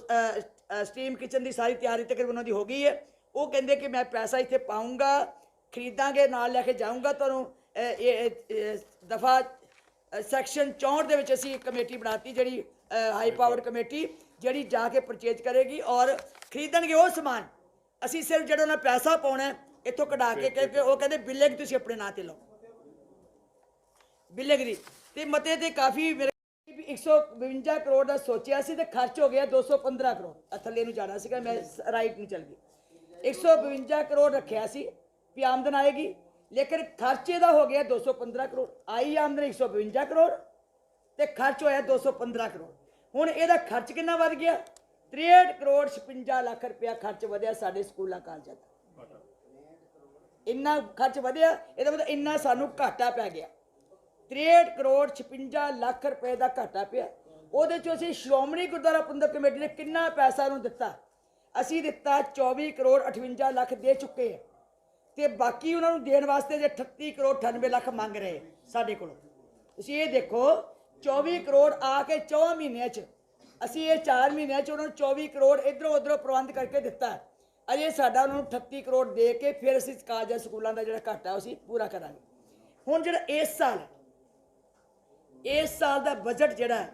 ਸਟੀਮ ਕਿਚਨ ਦੀ ਸਾਰੀ ਤਿਆਰੀ ਤਕਰੀਬਨ ਉਹਨਾਂ ਦੀ ਹੋ ਗਈ ਹੈ। ਉਹ ਕਹਿੰਦੇ ਕਿ ਮੈਂ ਪੈਸਾ ਇੱਥੇ ਪਾਊਂਗਾ, ਖਰੀਦਾਂਗੇ, ਨਾਲ ਲੈ ਕੇ ਜਾਊਂਗਾ ਤੁਹਾਨੂੰ। ਦਫਾ ਸੈਕਸ਼ਨ 64 ਦੇ ਵਿੱਚ ਅਸੀਂ ਇੱਕ ਕਮੇਟੀ ਬਣਾਤੀ ਜਿਹੜੀ ਹਾਈ ਪਾਵਰਡ ਕਮੇਟੀ, ਜਿਹੜੀ ਜਾ ਕੇ ਪਰਚੇਜ ਕਰੇਗੀ ਔਰ ਖਰੀਦਣਗੇ ਉਹ ਸਮਾਨ। ਅਸੀਂ ਸਿਰਫ ਜਿਹੜਾ ਉਹਨਾਂ ਪੈਸਾ ਪਾਉਣਾ ਇੱਥੋਂ ਕਢਾ ਕੇ ਕਿ ਉਹ ਕਹਿੰਦੇ ਬਿਲਿੰਗ ਤੁਸੀਂ ਆਪਣੇ ਨਾਂ ਤੇ ਲਓ, ਬਿਲਿੰਗ ਦੀ ਤੇ ਮਤੇ ਤੇ ਕਾਫੀ ਮੇਰੇ 152 ਕਰੋੜ ਦਾ ਸੋਚਿਆ ਸੀ ਤੇ ਖਰਚ ਹੋ ਗਿਆ 215 ਕਰੋੜ। ਥੱਲੇ ਨੂੰ ਜਾਣਾ ਸੀਗਾ, ਮੈਂ ਰਾਈਟ ਨਹੀਂ ਚੱਲ ਗਈ। 152 ਕਰੋੜ ਰੱਖਿਆ ਸੀ ਵੀ ਆਮਦਨ ਆਏਗੀ, ਲੇਕਿਨ ਖਰਚੇ ਦਾ ਹੋ ਗਿਆ 215 ਕਰੋੜ। ਆਈ ਆਮਦਨ 152 ਕਰੋੜ ਤੇ ਖਰਚ ਹੋਇਆ 215 ਕਰੋੜ। ਹੁਣ ਇਹਦਾ ਖਰਚ ਕਿੰਨਾ ਵੱਧ ਗਿਆ? 63 ਕਰੋੜ 56 ਲੱਖ ਰੁਪਇਆ ਖਰਚ ਵਧਿਆ ਸਾਡੇ ਸਕੂਲਾਂ ਕਾਲਜਾਂ ਦਾ। ਇੰਨਾ ਖਰਚ ਵਧਿਆ, ਇਹਦਾ ਮਤਲਬ ਇੰਨਾ ਸਾਨੂੰ ਘਾਟਾ ਪੈ ਗਿਆ। 63 ਕਰੋੜ 56 ਲੱਖ ਰੁਪਏ ਦਾ ਘਾਟਾ ਪਿਆ। ਉਹਦੇ 'ਚੋਂ ਅਸੀਂ ਸ਼੍ਰੋਮਣੀ ਗੁਰਦੁਆਰਾ ਪ੍ਰਬੰਧਕ ਕਮੇਟੀ ਨੇ ਕਿੰਨਾ ਪੈਸਾ ਨੂੰ ਦਿੱਤਾ? ਅਸੀਂ ਦਿੱਤਾ 24 ਕਰੋੜ 58 ਲੱਖ ਦੇ ਚੁੱਕੇ ਹਾਂ ਤੇ ਬਾਕੀ ਉਹਨਾਂ ਨੂੰ ਦੇਣ ਵਾਸਤੇ ਜੇ 38 ਕਰੋੜ 98 ਲੱਖ ਮੰਗ ਰਹੇ ਸਾਡੇ ਕੋਲੋਂ। ਤੁਸੀਂ ਇਹ ਦੇਖੋ 24 ਕਰੋੜ ਆ ਕੇ 4 ਮਹੀਨਿਆਂ 'ਚ ਅਸੀਂ ਇਹ 4 ਮਹੀਨਿਆਂ 'ਚ ਉਹਨਾਂ ਨੂੰ 24 ਕਰੋੜ ਇੱਧਰੋਂ ਉੱਧਰੋਂ ਪ੍ਰਬੰਧ ਕਰਕੇ ਦਿੱਤਾ। ਅਜੇ ਸਾਡਾ ਉਹਨਾਂ ਨੂੰ 38 ਕਰੋੜ ਦੇ ਕੇ ਫਿਰ ਅਸੀਂ ਕਾਲਜਾਂ ਸਕੂਲਾਂ ਦਾ ਜਿਹੜਾ ਘਾਟਾ ਅਸੀਂ ਪੂਰਾ ਕਰਾਂਗੇ। ਹੁਣ ਜਿਹੜਾ ਇਸ ਸਾਲ ਦਾ ਬਜਟ ਜਿਹੜਾ ਹੈ,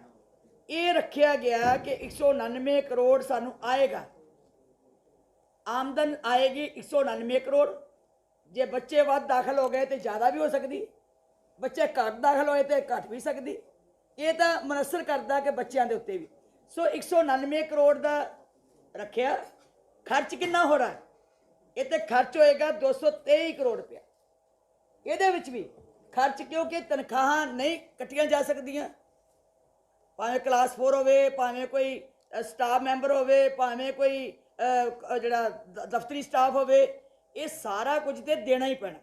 ਇਹ ਰੱਖਿਆ ਗਿਆ ਕਿ 199 ਕਰੋੜ ਸਾਨੂੰ ਆਏਗਾ, ਆਮਦਨ ਆਏਗੀ 199 ਕਰੋੜ। ਜੇ ਬੱਚੇ ਵੱਧ ਦਾਖਲ ਹੋ ਗਏ ਤੇ ਜ਼ਿਆਦਾ ਵੀ ਹੋ ਸਕਦੀ, ਬੱਚੇ ਘੱਟ ਦਾਖਲ ਹੋਏ ਤੇ ਘੱਟ ਵੀ ਸਕਦੀ। ਇਹ ਤਾਂ ਮਨਸਰ ਕਰਦਾ ਕਿ ਬੱਚਿਆਂ ਦੇ ਉੱਤੇ ਵੀ। ਸੋ 199 ਕਰੋੜ ਦਾ ਰੱਖਿਆ। ਖਰਚ ਕਿੰਨਾ ਹੋ ਰਿਹਾ? ਇਹ ਤੇ ਖਰਚ ਹੋਏਗਾ 223 ਕਰੋੜ ਰੁਪਇਆ। ਇਹਦੇ ਵਿੱਚ ਵੀ ਖਰਚ, ਕਿਉਂਕਿ ਤਨਖਾਹਾਂ ਨਹੀਂ ਕੱਟੀਆਂ ਜਾ ਸਕਦੀਆਂ, ਭਾਵੇਂ ਕਲਾਸ 4 ਹੋਵੇ, ਭਾਵੇਂ ਕੋਈ ਸਟਾਫ ਮੈਂਬਰ ਹੋਵੇ, ਭਾਵੇਂ ਕੋਈ ਜਿਹੜਾ ਦਫ਼ਤਰੀ ਸਟਾਫ ਹੋਵੇ, ਇਹ ਸਾਰਾ ਕੁਝ ਤੇ ਦੇਣਾ ਹੀ ਪੈਣਾ।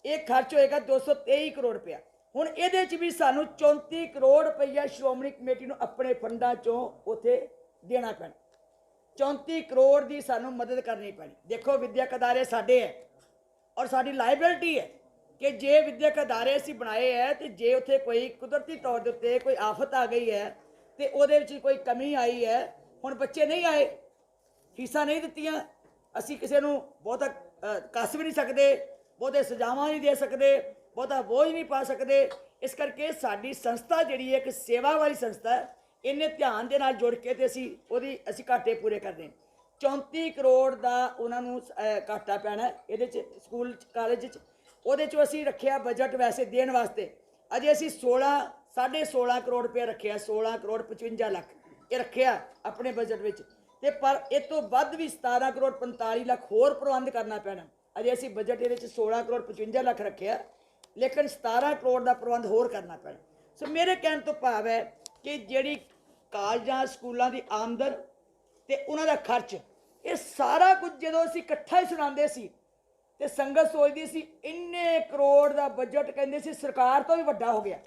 ਇਹ ਖਰਚ ਹੋਏਗਾ 223 ਕਰੋੜ ਰੁਪਇਆ। ਹੁਣ ਇਹਦੇ 'ਚ ਵੀ ਸਾਨੂੰ 34 ਕਰੋੜ ਰੁਪਈਆ ਸ਼੍ਰੋਮਣੀ ਕਮੇਟੀ ਨੂੰ ਆਪਣੇ ਫੰਡਾਂ 'ਚੋਂ ਉੱਥੇ ਦੇਣਾ ਪੈਣਾ। 34 ਕਰੋੜ ਦੀ ਸਾਨੂੰ ਮਦਦ ਕਰਨੀ ਪੈਣੀ। ਦੇਖੋ ਵਿਦਿਅਕ ਅਦਾਰੇ ਸਾਡੇ ਹੈ ਔਰ ਸਾਡੀ ਲਾਇਬਿਲਿਟੀ ਹੈ ਕਿ ਜੇ ਵਿਦਿਅਕ ਅਦਾਰੇ ਅਸੀਂ ਬਣਾਏ ਹੈ ਤੇ ਜੇ ਉੱਥੇ ਕੋਈ ਕੁਦਰਤੀ ਤੌਰ ਦੇ ਉੱਤੇ ਕੋਈ ਆਫਤ ਆ ਗਈ ਹੈ ਤੇ ਉਹਦੇ ਵਿੱਚ ਕੋਈ ਕਮੀ ਆਈ ਹੈ, ਹੁਣ ਬੱਚੇ ਨਹੀਂ ਆਏ, ਫੀਸਾਂ ਨਹੀਂ ਦਿੱਤੀਆਂ, ਅਸੀਂ ਕਿਸੇ ਨੂੰ ਬਹੁਤਾ ਕੱਸ ਵੀ ਨਹੀਂ ਸਕਦੇ, ਬਹੁਤੇ ਸਜ਼ਾਵਾਂ ਨਹੀਂ ਦੇ ਸਕਦੇ, ਬਹੁਤਾ ਬੋਝ ਨਹੀਂ ਪਾ ਸਕਦੇ। ਇਸ ਕਰਕੇ ਸਾਡੀ ਸੰਸਥਾ ਜਿਹੜੀ ਹੈ ਇੱਕ ਸੇਵਾ ਵਾਲੀ ਸੰਸਥਾ ਹੈ, ਇਹਨੇ ਧਿਆਨ ਦੇ ਨਾਲ ਜੁੜ ਕੇ ਤੇ ਅਸੀਂ ਘਾਟੇ ਪੂਰੇ ਕਰਦੇ। 34 ਕਰੋੜ ਦਾ ਉਹਨਾਂ ਨੂੰ ਘਾਟਾ ਪੈਣਾ ਇਹਦੇ 'ਚ ਸਕੂਲ ਕਾਲਜ 'ਚ। ਉਹਦੇ 'ਚੋਂ ਅਸੀਂ ਰੱਖਿਆ ਬਜਟ ਵੈਸੇ ਦੇਣ ਵਾਸਤੇ, ਅਜੇ ਅਸੀਂ 16.5 ਕਰੋੜ ਰੁਪਏ ਰੱਖਿਆ, 16 ਕਰੋੜ 55 ਲੱਖ ਇਹ ਰੱਖਿਆ ਆਪਣੇ ਬਜਟ ਵਿੱਚ। ਤੇ ਪਰ ਇਹ ਤੋਂ ਵੱਧ ਵੀ 17 ਕਰੋੜ 45 ਲੱਖ ਹੋਰ ਪ੍ਰਬੰਧ ਕਰਨਾ ਪੈਣਾ। ਅਜੇ ਅਸੀਂ ਬਜਟ ਇਹਦੇ 'ਚ 16 ਕਰੋੜ 55 ਲੱਖ ਰੱਖਿਆ, ਲੇਕਿਨ 17 ਕਰੋੜ ਦਾ ਪ੍ਰਬੰਧ ਹੋਰ ਕਰਨਾ ਪੈਣਾ। ਸੋ ਮੇਰੇ ਕਹਿਣ ਤੋਂ ਭਾਵ ਹੈ ਕਿ ਜਿਹੜੀ ਕਾਲਜਾਂ ਸਕੂਲਾਂ ਦੀ ਆਮਦਨ ਤੇ ਉਹਨਾਂ ਦਾ ਖਰਚ, ਇਹ ਸਾਰਾ ਕੁਝ ਜਦੋਂ ਅਸੀਂ ਇਕੱਠਾ ਹੀ ਸੁਣਾਉਂਦੇ ਸੀ ਤੇ ਸੰਗਤ ਸੋਚਦੀ ਸੀ ਇੰਨੇ ਕਰੋੜ ਦਾ ਬਜਟ, ਕਹਿੰਦੇ ਸੀ ਸਰਕਾਰ ਤੋਂ ਵੀ ਵੱਡਾ ਹੋ ਗਿਆ,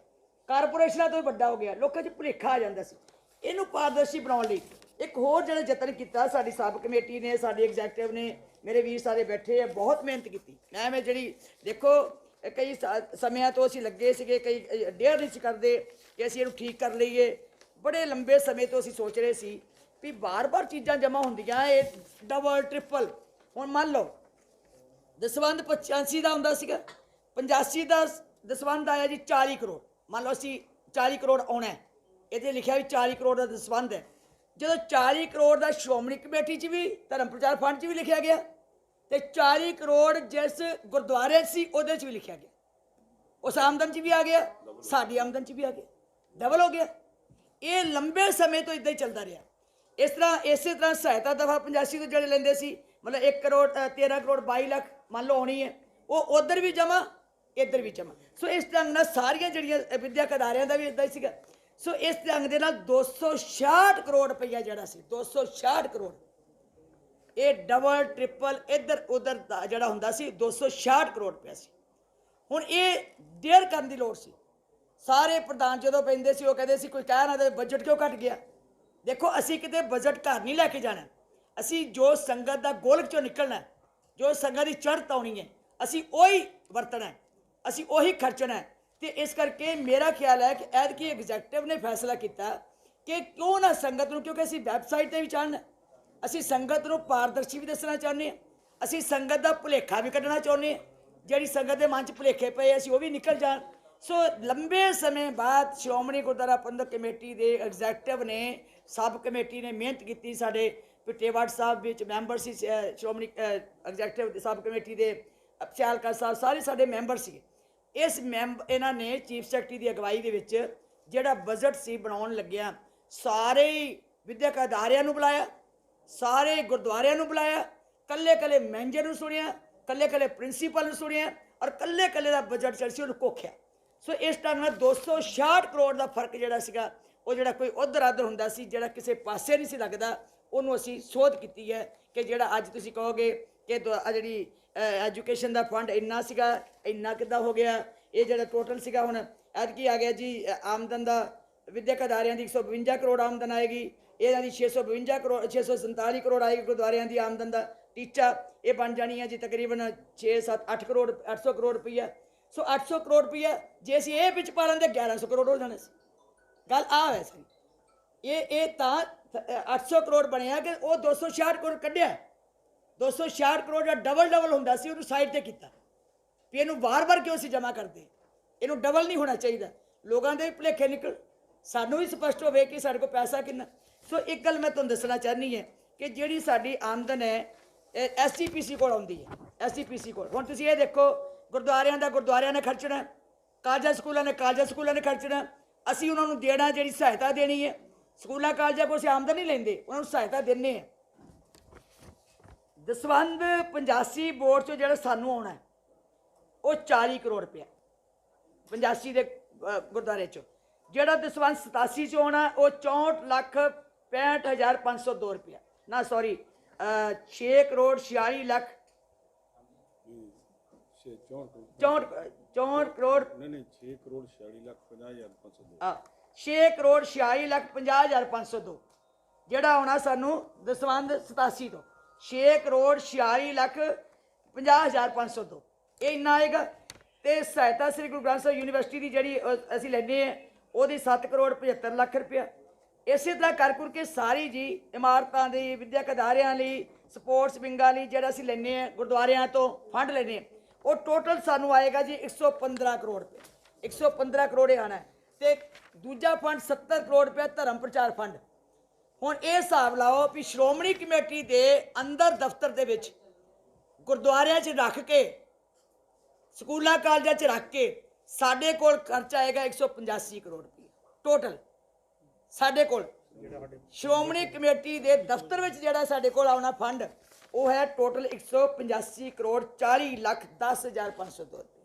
ਕਾਰਪੋਰੇਸ਼ਨਾਂ ਤੋਂ ਵੀ ਵੱਡਾ ਹੋ ਗਿਆ, ਲੋਕਾਂ 'ਚ ਭੁਲੇਖਾ ਆ ਜਾਂਦਾ ਸੀ। ਇਹਨੂੰ ਪਾਰਦਰਸ਼ੀ ਬਣਾਉਣ ਲਈ ਇੱਕ ਹੋਰ ਜਿਹੜਾ ਯਤਨ ਕੀਤਾ ਸਾਡੀ ਸਬ ਕਮੇਟੀ ਨੇ, ਸਾਡੀ ਐਗਜ਼ੈਕਟਿਵ ਨੇ, ਮੇਰੇ ਵੀਰ ਸਾਰੇ ਬੈਠੇ ਆ, ਬਹੁਤ ਮਿਹਨਤ ਕੀਤੀ। ਮੈਂ ਜਿਹੜੀ ਦੇਖੋ ਕਈ ਸਮਿਆਂ ਤੋਂ ਅਸੀਂ ਲੱਗੇ ਸੀਗੇ, ਕਈ ਡੇਅਰ ਨਹੀਂ ਸੀ ਕਰਦੇ ਕਿ ਅਸੀਂ ਇਹਨੂੰ ਠੀਕ ਕਰ ਲਈਏ। ਬੜੇ ਲੰਬੇ ਸਮੇਂ ਤੋਂ ਅਸੀਂ ਸੋਚ ਰਹੇ ਸੀ ਵੀ ਬਾਰ-ਬਾਰ ਚੀਜ਼ਾਂ ਜਮ੍ਹਾਂ ਹੁੰਦੀਆਂ, ਇਹ ਡਬਲ ਟ੍ਰਿਪਲ। ਹੁਣ ਮੰਨ ਲਓ ਦਸਵੰਧ 85 ਦਾ ਹੁੰਦਾ ਸੀਗਾ, 85 ਦਾ ਦਸਵੰਧ ਆਇਆ ਜੀ 40 ਕਰੋੜ। ਮੰਨ ਲਓ ਅਸੀਂ 40 ਕਰੋੜ ਆਉਣਾ, ਇਹਦੇ ਲਿਖਿਆ ਵੀ 40 ਕਰੋੜ ਦਾ ਦਸਵੰਧ ਹੈ। ਜਦੋਂ 40 ਕਰੋੜ ਦਾ ਸ਼੍ਰੋਮਣੀ ਕਮੇਟੀ 'ਚ ਵੀ, ਧਰਮ ਪ੍ਰਚਾਰ ਫੰਡ 'ਚ ਵੀ ਲਿਖਿਆ ਗਿਆ ਤੇ 40 ਕਰੋੜ ਜਿਸ ਗੁਰਦੁਆਰੇ ਸੀ ਉਹਦੇ 'ਚ ਵੀ ਲਿਖਿਆ ਗਿਆ, ਉਸ ਆਮਦਨ 'ਚ ਵੀ ਆ ਗਿਆ, ਸਾਡੀ ਆਮਦਨ 'ਚ ਵੀ ਆ ਗਿਆ, ਡਬਲ ਹੋ ਗਿਆ। ਇਹ ਲੰਬੇ ਸਮੇਂ ਤੋਂ ਇੱਦਾਂ ਹੀ ਚੱਲਦਾ ਰਿਹਾ। ਇਸੇ ਤਰ੍ਹਾਂ ਸਹਾਇਤਾ ਦਫਾ 85 ਤੋਂ ਜਿਹੜੇ ਲੈਂਦੇ ਸੀ, ਮਤਲਬ 1 ਕਰੋੜ 13 ਕਰੋੜ 22 ਲੱਖ ਮੰਨ ਲਓ ਆਉਣੀ ਹੈ, ਉਹ ਉਧਰ ਵੀ ਜਮ੍ਹਾਂ ਇੱਧਰ ਵੀ ਜਮ੍ਹਾਂ। ਸੋ ਇਸ ਢੰਗ ਨਾਲ ਸਾਰੀਆਂ ਜਿਹੜੀਆਂ ਵਿਦਿਅਕ ਅਦਾਰਿਆਂ ਦਾ ਵੀ ਇੱਦਾਂ ਹੀ ਸੀਗਾ। ਸੋ ਇਸ ਢੰਗ ਦੇ ਨਾਲ 266 ਕਰੋੜ ਰੁਪਈਆ ਜਿਹੜਾ ਸੀ, 266 ਕਰੋੜ, ਇਹ ਡਬਲ ਟ੍ਰਿਪਲ ਇੱਧਰ ਉੱਧਰ ਦਾ ਜਿਹੜਾ ਹੁੰਦਾ ਸੀ 266 ਕਰੋੜ ਰੁਪਇਆ ਸੀ। ਹੁਣ ਇਹ ਡੇਅਰ ਕਰਨ ਦੀ ਲੋੜ ਸੀ। ਸਾਰੇ ਪ੍ਰਧਾਨ ਜਦੋਂ ਪੈਂਦੇ ਸੀ ਉਹ ਕਹਿੰਦੇ ਸੀ ਕੋਈ ਕਹਿ ਨਾ ਦੇ ਬਜਟ ਕਿਉਂ ਘਟ ਗਿਆ। ਦੇਖੋ ਅਸੀਂ ਕਿਤੇ ਬਜਟ ਘਰ ਨਹੀਂ ਲੈ ਕੇ ਜਾਣਾ, ਅਸੀਂ ਜੋ ਸੰਗਤ ਦਾ ਗੋਲਕ ਚੋਂ ਨਿਕਲਣਾ, ਜੋ ਸੰਗਤ ਦੀ ਚੜ੍ਹਤ ਆਉਣੀ ਹੈ, ਅਸੀਂ ਉਹੀ ਵਰਤਣਾ, ਅਸੀਂ ਉਹੀ ਖਰਚਣਾ। ਤੇ ਇਸ ਕਰਕੇ ਮੇਰਾ ਖਿਆਲ ਹੈ ਕਿ ਐਤਕੀ ਐਗਜ਼ੈਕਟਿਵ ਨੇ ਫੈਸਲਾ ਕੀਤਾ ਕਿ ਕਿਉਂ ਨਾ ਸੰਗਤ ਨੂੰ, ਕਿਉਂਕਿ ਅਸੀਂ ਵੈਬਸਾਈਟ 'ਤੇ ਵੀ ਚਾੜਨਾ, ਅਸੀਂ ਸੰਗਤ ਨੂੰ ਪਾਰਦਰਸ਼ੀ ਵੀ ਦੱਸਣਾ ਚਾਹੁੰਦੇ ਹਾਂ, ਅਸੀਂ ਸੰਗਤ ਦਾ ਭੁਲੇਖਾ ਵੀ ਕੱਢਣਾ ਚਾਹੁੰਦੇ ਹਾਂ, ਜਿਹੜੀ ਸੰਗਤ ਦੇ ਮਨ 'ਚ ਭੁਲੇਖੇ ਪਏ ਅਸੀਂ ਉਹ ਵੀ ਨਿਕਲ ਜਾਣ। ਸੋ ਲੰਬੇ ਸਮੇਂ ਬਾਅਦ ਸ਼੍ਰੋਮਣੀ ਗੁਰਦੁਆਰਾ ਪ੍ਰਬੰਧਕ ਕਮੇਟੀ ਦੇ ਐਗਜ਼ੈਕਟਿਵ ਨੇ, ਸਬ ਕਮੇਟੀ ਨੇ ਮਿਹਨਤ ਕੀਤੀ। ਸਾਡੇ ਪਿੱਟੇਵਾੜ ਸਾਹਿਬ ਵਿੱਚ ਮੈਂਬਰ ਸੀ ਸ਼੍ਰੋਮਣੀ ਐਗਜ਼ੈਕਟਿਵ ਸਬ ਕਮੇਟੀ ਦੇ, ਸਿਆਲਕਾ ਸਾਹਿਬ ਸਾਰੇ ਸਾਡੇ ਮੈਂਬਰ ਸੀ। ਇਹਨਾਂ ਨੇ ਚੀਫ ਸੈਕਟਰੀ ਦੀ ਅਗਵਾਈ ਦੇ ਵਿੱਚ ਜਿਹੜਾ ਬਜਟ ਸੀ ਬਣਾਉਣ ਲੱਗਿਆ, ਸਾਰੇ ਵਿਦਿਅਕ ਅਦਾਰਿਆਂ ਨੂੰ ਬੁਲਾਇਆ, ਸਾਰੇ ਗੁਰਦੁਆਰਿਆਂ ਨੂੰ ਬੁਲਾਇਆ, ਕੱਲੇ ਮੈਨੇਜਰ ਨੂੰ ਸੁਣਿਆ, ਕੱਲੇ ਪ੍ਰਿੰਸੀਪਲ ਨੂੰ ਸੁਣਿਆ ਔਰ ਕੱਲੇ ਦਾ ਬਜਟ ਜਿਹੜਾ ਸੀ ਉਹਨੂੰ ਕੋਖਿਆ। ਸੋ ਇਸ ਢੰਗ ਨਾਲ 266 ਕਰੋੜ ਦਾ ਫਰਕ ਜਿਹੜਾ ਸੀਗਾ, ਉਹ ਜਿਹੜਾ ਕੋਈ ਉੱਧਰ ਆਧਰ ਹੁੰਦਾ ਸੀ, ਜਿਹੜਾ ਕਿਸੇ ਪਾਸੇ ਨਹੀਂ ਸੀ ਲੱਗਦਾ, ਉਹਨੂੰ ਅਸੀਂ ਸੋਧ ਕੀਤੀ ਹੈ ਕਿ ਜਿਹੜਾ ਅੱਜ ਤੁਸੀਂ ਕਹੋਗੇ ਕਿ ਜਿਹੜੀ ਐਜੂਕੇਸ਼ਨ ਦਾ ਫੰਡ ਇੰਨਾ ਸੀਗਾ, ਇੰਨਾ ਕਿੱਦਾਂ ਹੋ ਗਿਆ। ਇਹ ਜਿਹੜਾ ਟੋਟਲ ਸੀਗਾ ਹੁਣ ਐਤਕੀ ਆ ਗਿਆ ਜੀ ਆਮਦਨ ਦਾ, ਵਿਦਿਅਕ ਅਦਾਰਿਆਂ ਦੀ 152 ਕਰੋੜ ਆਮਦਨ ਆਏਗੀ, ਇਹਨਾਂ ਦੀ 652 ਕਰੋੜ 647 ਕਰੋੜ ਆਏਗੀ। ਗੁਰਦੁਆਰਿਆਂ ਦੀ ਆਮਦਨ ਦਾ ਟੀਚਾ ਇਹ ਬਣ ਜਾਣੀ ਹੈ ਜੀ ਤਕਰੀਬਨ 6-7-8 ਕਰੋੜ 800 ਕਰੋੜ ਰੁਪਈਆ। ਸੋ 800 ਕਰੋੜ ਰੁਪਈਆ ਜੇ ਅਸੀਂ ਇਹ ਵਿੱਚ ਪਾ ਲੈਂਦੇ 1100 ਕਰੋੜ ਹੋ ਜਾਣਾ ਸੀ। ਗੱਲ ਆ ਹੈ ਸਾਰੀ ਇਹ ਤਾਂ 800 ਕਰੋੜ ਬਣਿਆ ਕਿ ਉਹ 266 ਕਰੋੜ ਕੱਢਿਆ। 266 ਕਰੋੜ ਦਾ ਡਬਲ ਹੁੰਦਾ ਸੀ, ਉਹਨੂੰ ਸਾਈਡ ਤੇ ਕੀਤਾ ਵੀ ਇਹਨੂੰ ਵਾਰ-ਵਾਰ ਕਿਉਂ ਅਸੀਂ ਜਮ੍ਹਾਂ ਕਰਦੇ, ਇਹਨੂੰ ਡਬਲ ਨਹੀਂ ਹੋਣਾ ਚਾਹੀਦਾ। ਲੋਕਾਂ ਦੇ ਭੁਲੇਖੇ ਨਿਕਲ, ਸਾਨੂੰ ਵੀ ਸਪਸ਼ਟ ਹੋਵੇ ਕਿ ਸਾਡੇ ਕੋਲ ਪੈਸਾ ਕਿੰਨਾ। ਸੋ ਇੱਕ ਗੱਲ ਮੈਂ ਤੁਹਾਨੂੰ ਦੱਸਣਾ ਚਾਹੁੰਦੀ ਹੈ ਕਿ ਜਿਹੜੀ ਸਾਡੀ ਆਮਦਨ ਹੈ SCPC ਕੋਲ ਆਉਂਦੀ ਹੈ। SCPC ਕੋਲ ਹੁਣ ਤੁਸੀਂ ਇਹ ਦੇਖੋ, ਗੁਰਦੁਆਰਿਆਂ ਦਾ ਗੁਰਦੁਆਰਿਆਂ ਨੇ ਖਰਚਣਾ, ਕਾਲਜਾਂ ਸਕੂਲਾਂ ਨੇ ਖਰਚਣਾ। ਅਸੀਂ ਉਹਨਾਂ ਨੂੰ ਦੇਣਾ, ਜਿਹੜੀ ਸਹਾਇਤਾ ਦੇਣੀ ਹੈ। ਸਕੂਲਾਂ ਕਾਲਜਾਂ ਕੋਲ ਅਸੀਂ ਆਮਦਨ ਨਹੀਂ ਲੈਂਦੇ, ਉਹਨਾਂ ਨੂੰ ਸਹਾਇਤਾ ਦਿੰਦੇ ਹਾਂ। ਦਸਵੰਧ 85 ਬੋਰਡ 'ਚੋਂ ਜਿਹੜਾ ਸਾਨੂੰ ਆਉਣਾ ਹੈ ਉਹ 40 ਕਰੋੜ ਰੁਪਇਆ 85 ਦੇ ਗੁਰਦੁਆਰੇ 'ਚੋਂ। ਜਿਹੜਾ ਦਸਵੰਧ 87 'ਚੋਂ ਆਉਣਾ ਉਹ 64,65,502 ਰੁਪਇਆ, ਨਾ ਸੌਰੀ 6 ਕਰੋੜ 46 ਲੱਖ 64 ਕਰੋੜ नहीं 6 करोड़ 46 लाख 50,502 6 ਕਰੋੜ 46 ਲੱਖ 50,502 ਜਿਹੜਾ ਆਉਣਾ ਸਾਨੂੰ ਦਸਵੰਧ 87 ਤੋਂ 6 ਕਰੋੜ 46 ਲੱਖ 50,502 ਇਹ ਇੰਨਾ ਆਏਗਾ। ਤੇ ਸਹਾਇਤਾ ਸ੍ਰੀ ਗੁਰੂ ਗ੍ਰੰਥ ਸਾਹਿਬ ਯੂਨੀਵਰਸਿਟੀ ਦੀ ਜਿਹੜੀ ਅਸੀਂ ਲੈਂਦੇ ਹਾਂ ਉਹਦੀ 7 ਕਰੋੜ 75 ਲੱਖ ਰੁਪਇਆ। ਇਸੇ ਤਰ੍ਹਾਂ ਕਰ ਕੇ ਸਾਰੀ ਜੀ ਇਮਾਰਤਾਂ ਦੀ, ਵਿਦਿਅਕ ਅਦਾਰਿਆਂ ਲਈ, ਸਪੋਰਟਸ ਵਿੰਗਾਂ ਲਈ ਜਿਹੜਾ ਅਸੀਂ ਲੈਂਦੇ ਹਾਂ ਗੁਰਦੁਆਰਿਆਂ ਤੋਂ ਫੰਡ ਲੈਂਦੇ ਹਾਂ, ਉਹ ਟੋਟਲ ਸਾਨੂੰ ਆਏਗਾ ਜੀ 115 ਕਰੋੜ ਰੁਪਏ। 115 ਕਰੋੜ ਆਣਾ ਹੈ। ਤੇ ਦੂਜਾ ਫੰਡ 70 ਕਰੋੜ ਰੁਪਏ ਧਰਮ ਪ੍ਰਚਾਰ ਫੰਡ। ਹੁਣ ਇਹ ਹਿਸਾਬ ਲਾਓ ਵੀ ਸ਼੍ਰੋਮਣੀ ਕਮੇਟੀ ਦੇ ਅੰਦਰ ਦਫ਼ਤਰ ਦੇ ਵਿੱਚ ਗੁਰਦੁਆਰਿਆਂ 'ਚ ਰੱਖ ਕੇ, ਸਕੂਲਾਂ ਕਾਲਜਾਂ 'ਚ ਰੱਖ ਕੇ ਸਾਡੇ ਕੋਲ ਖਰਚਾ ਆਏਗਾ 185 ਕਰੋੜ ਰੁਪਏ ਟੋਟਲ। ਸਾਡੇ ਕੋਲ ਸ਼੍ਰੋਮਣੀ ਕਮੇਟੀ ਦੇ ਦਫ਼ਤਰ ਵਿੱਚ ਜਿਹੜਾ ਸਾਡੇ ਕੋਲ ਆਉਣਾ ਫੰਡ ਉਹ ਹੈ ਟੋਟਲ 185 ਕਰੋੜ 40 ਲੱਖ 10,502 ਰੁਪਏ।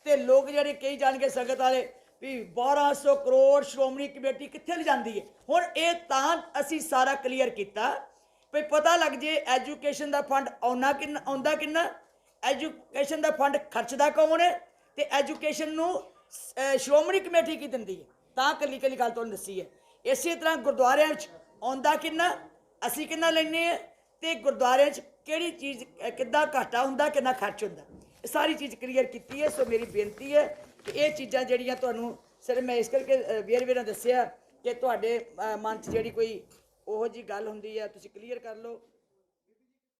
ਤੇ ਲੋਕ ਜਿਹੜੇ ਕਹੀ ਜਾਣਗੇ ਸੰਗਤ ਵਾਲੇ ਵੀ 1200 ਕਰੋੜ ਸ਼੍ਰੋਮਣੀ ਕਮੇਟੀ ਕਿੱਥੇ ਲਿਜਾਂਦੀ ਹੈ। ਹੁਣ ਇਹ ਤਾਂ ਅਸੀਂ ਸਾਰਾ ਕਲੀਅਰ ਕੀਤਾ ਵੀ ਪਤਾ ਲੱਗ ਜੇ ਐਜੂਕੇਸ਼ਨ ਦਾ ਫੰਡ ਆਉਂਦਾ ਕਿੰਨਾ, ਐਜੂਕੇਸ਼ਨ ਦਾ ਫੰਡ ਖਰਚਦਾ ਕੌਣ ਹੈ, ਤੇ ਐਜੂਕੇਸ਼ਨ ਨੂੰ ਸ਼੍ਰੋਮਣੀ ਕਮੇਟੀ ਕੀ ਦਿੰਦੀ ਹੈ। ਤਾਂ ਕੱਲੀ ਗੱਲ ਤੁਹਾਨੂੰ ਦੱਸੀ ਹੈ। ਇਸੇ ਤਰ੍ਹਾਂ ਗੁਰਦੁਆਰਿਆਂ ਵਿੱਚ ਆਉਂਦਾ ਕਿੰਨਾ, ਅਸੀਂ ਕਿੰਨਾ ਲੈਂਦੇ ਹਾਂ, ਤੇ ਗੁਰਦੁਆਰਿਆਂ 'ਚ ਕਿਹੜੀ ਚੀਜ਼ ਕਿੱਦਾਂ ਘਾਟਾ ਹੁੰਦਾ, ਕਿੰਨਾ ਖਰਚ ਹੁੰਦਾ, ਇਹ ਸਾਰੀ ਚੀਜ਼ ਕਲੀਅਰ ਕੀਤੀ ਹੈ। ਸੋ ਮੇਰੀ ਬੇਨਤੀ ਹੈ ਕਿ ਇਹ ਚੀਜ਼ਾਂ ਜਿਹੜੀਆਂ ਤੁਹਾਨੂੰ ਸਿਰਫ ਮੈਂ ਇਸ ਕਰਕੇ ਵੇਰ ਦੱਸਿਆ ਕਿ ਤੁਹਾਡੇ ਮਨ 'ਚ ਜਿਹੜੀ ਕੋਈ ਉਹੋ ਜਿਹੀ ਗੱਲ ਹੁੰਦੀ ਹੈ ਤੁਸੀਂ ਕਲੀਅਰ ਕਰ ਲਓ।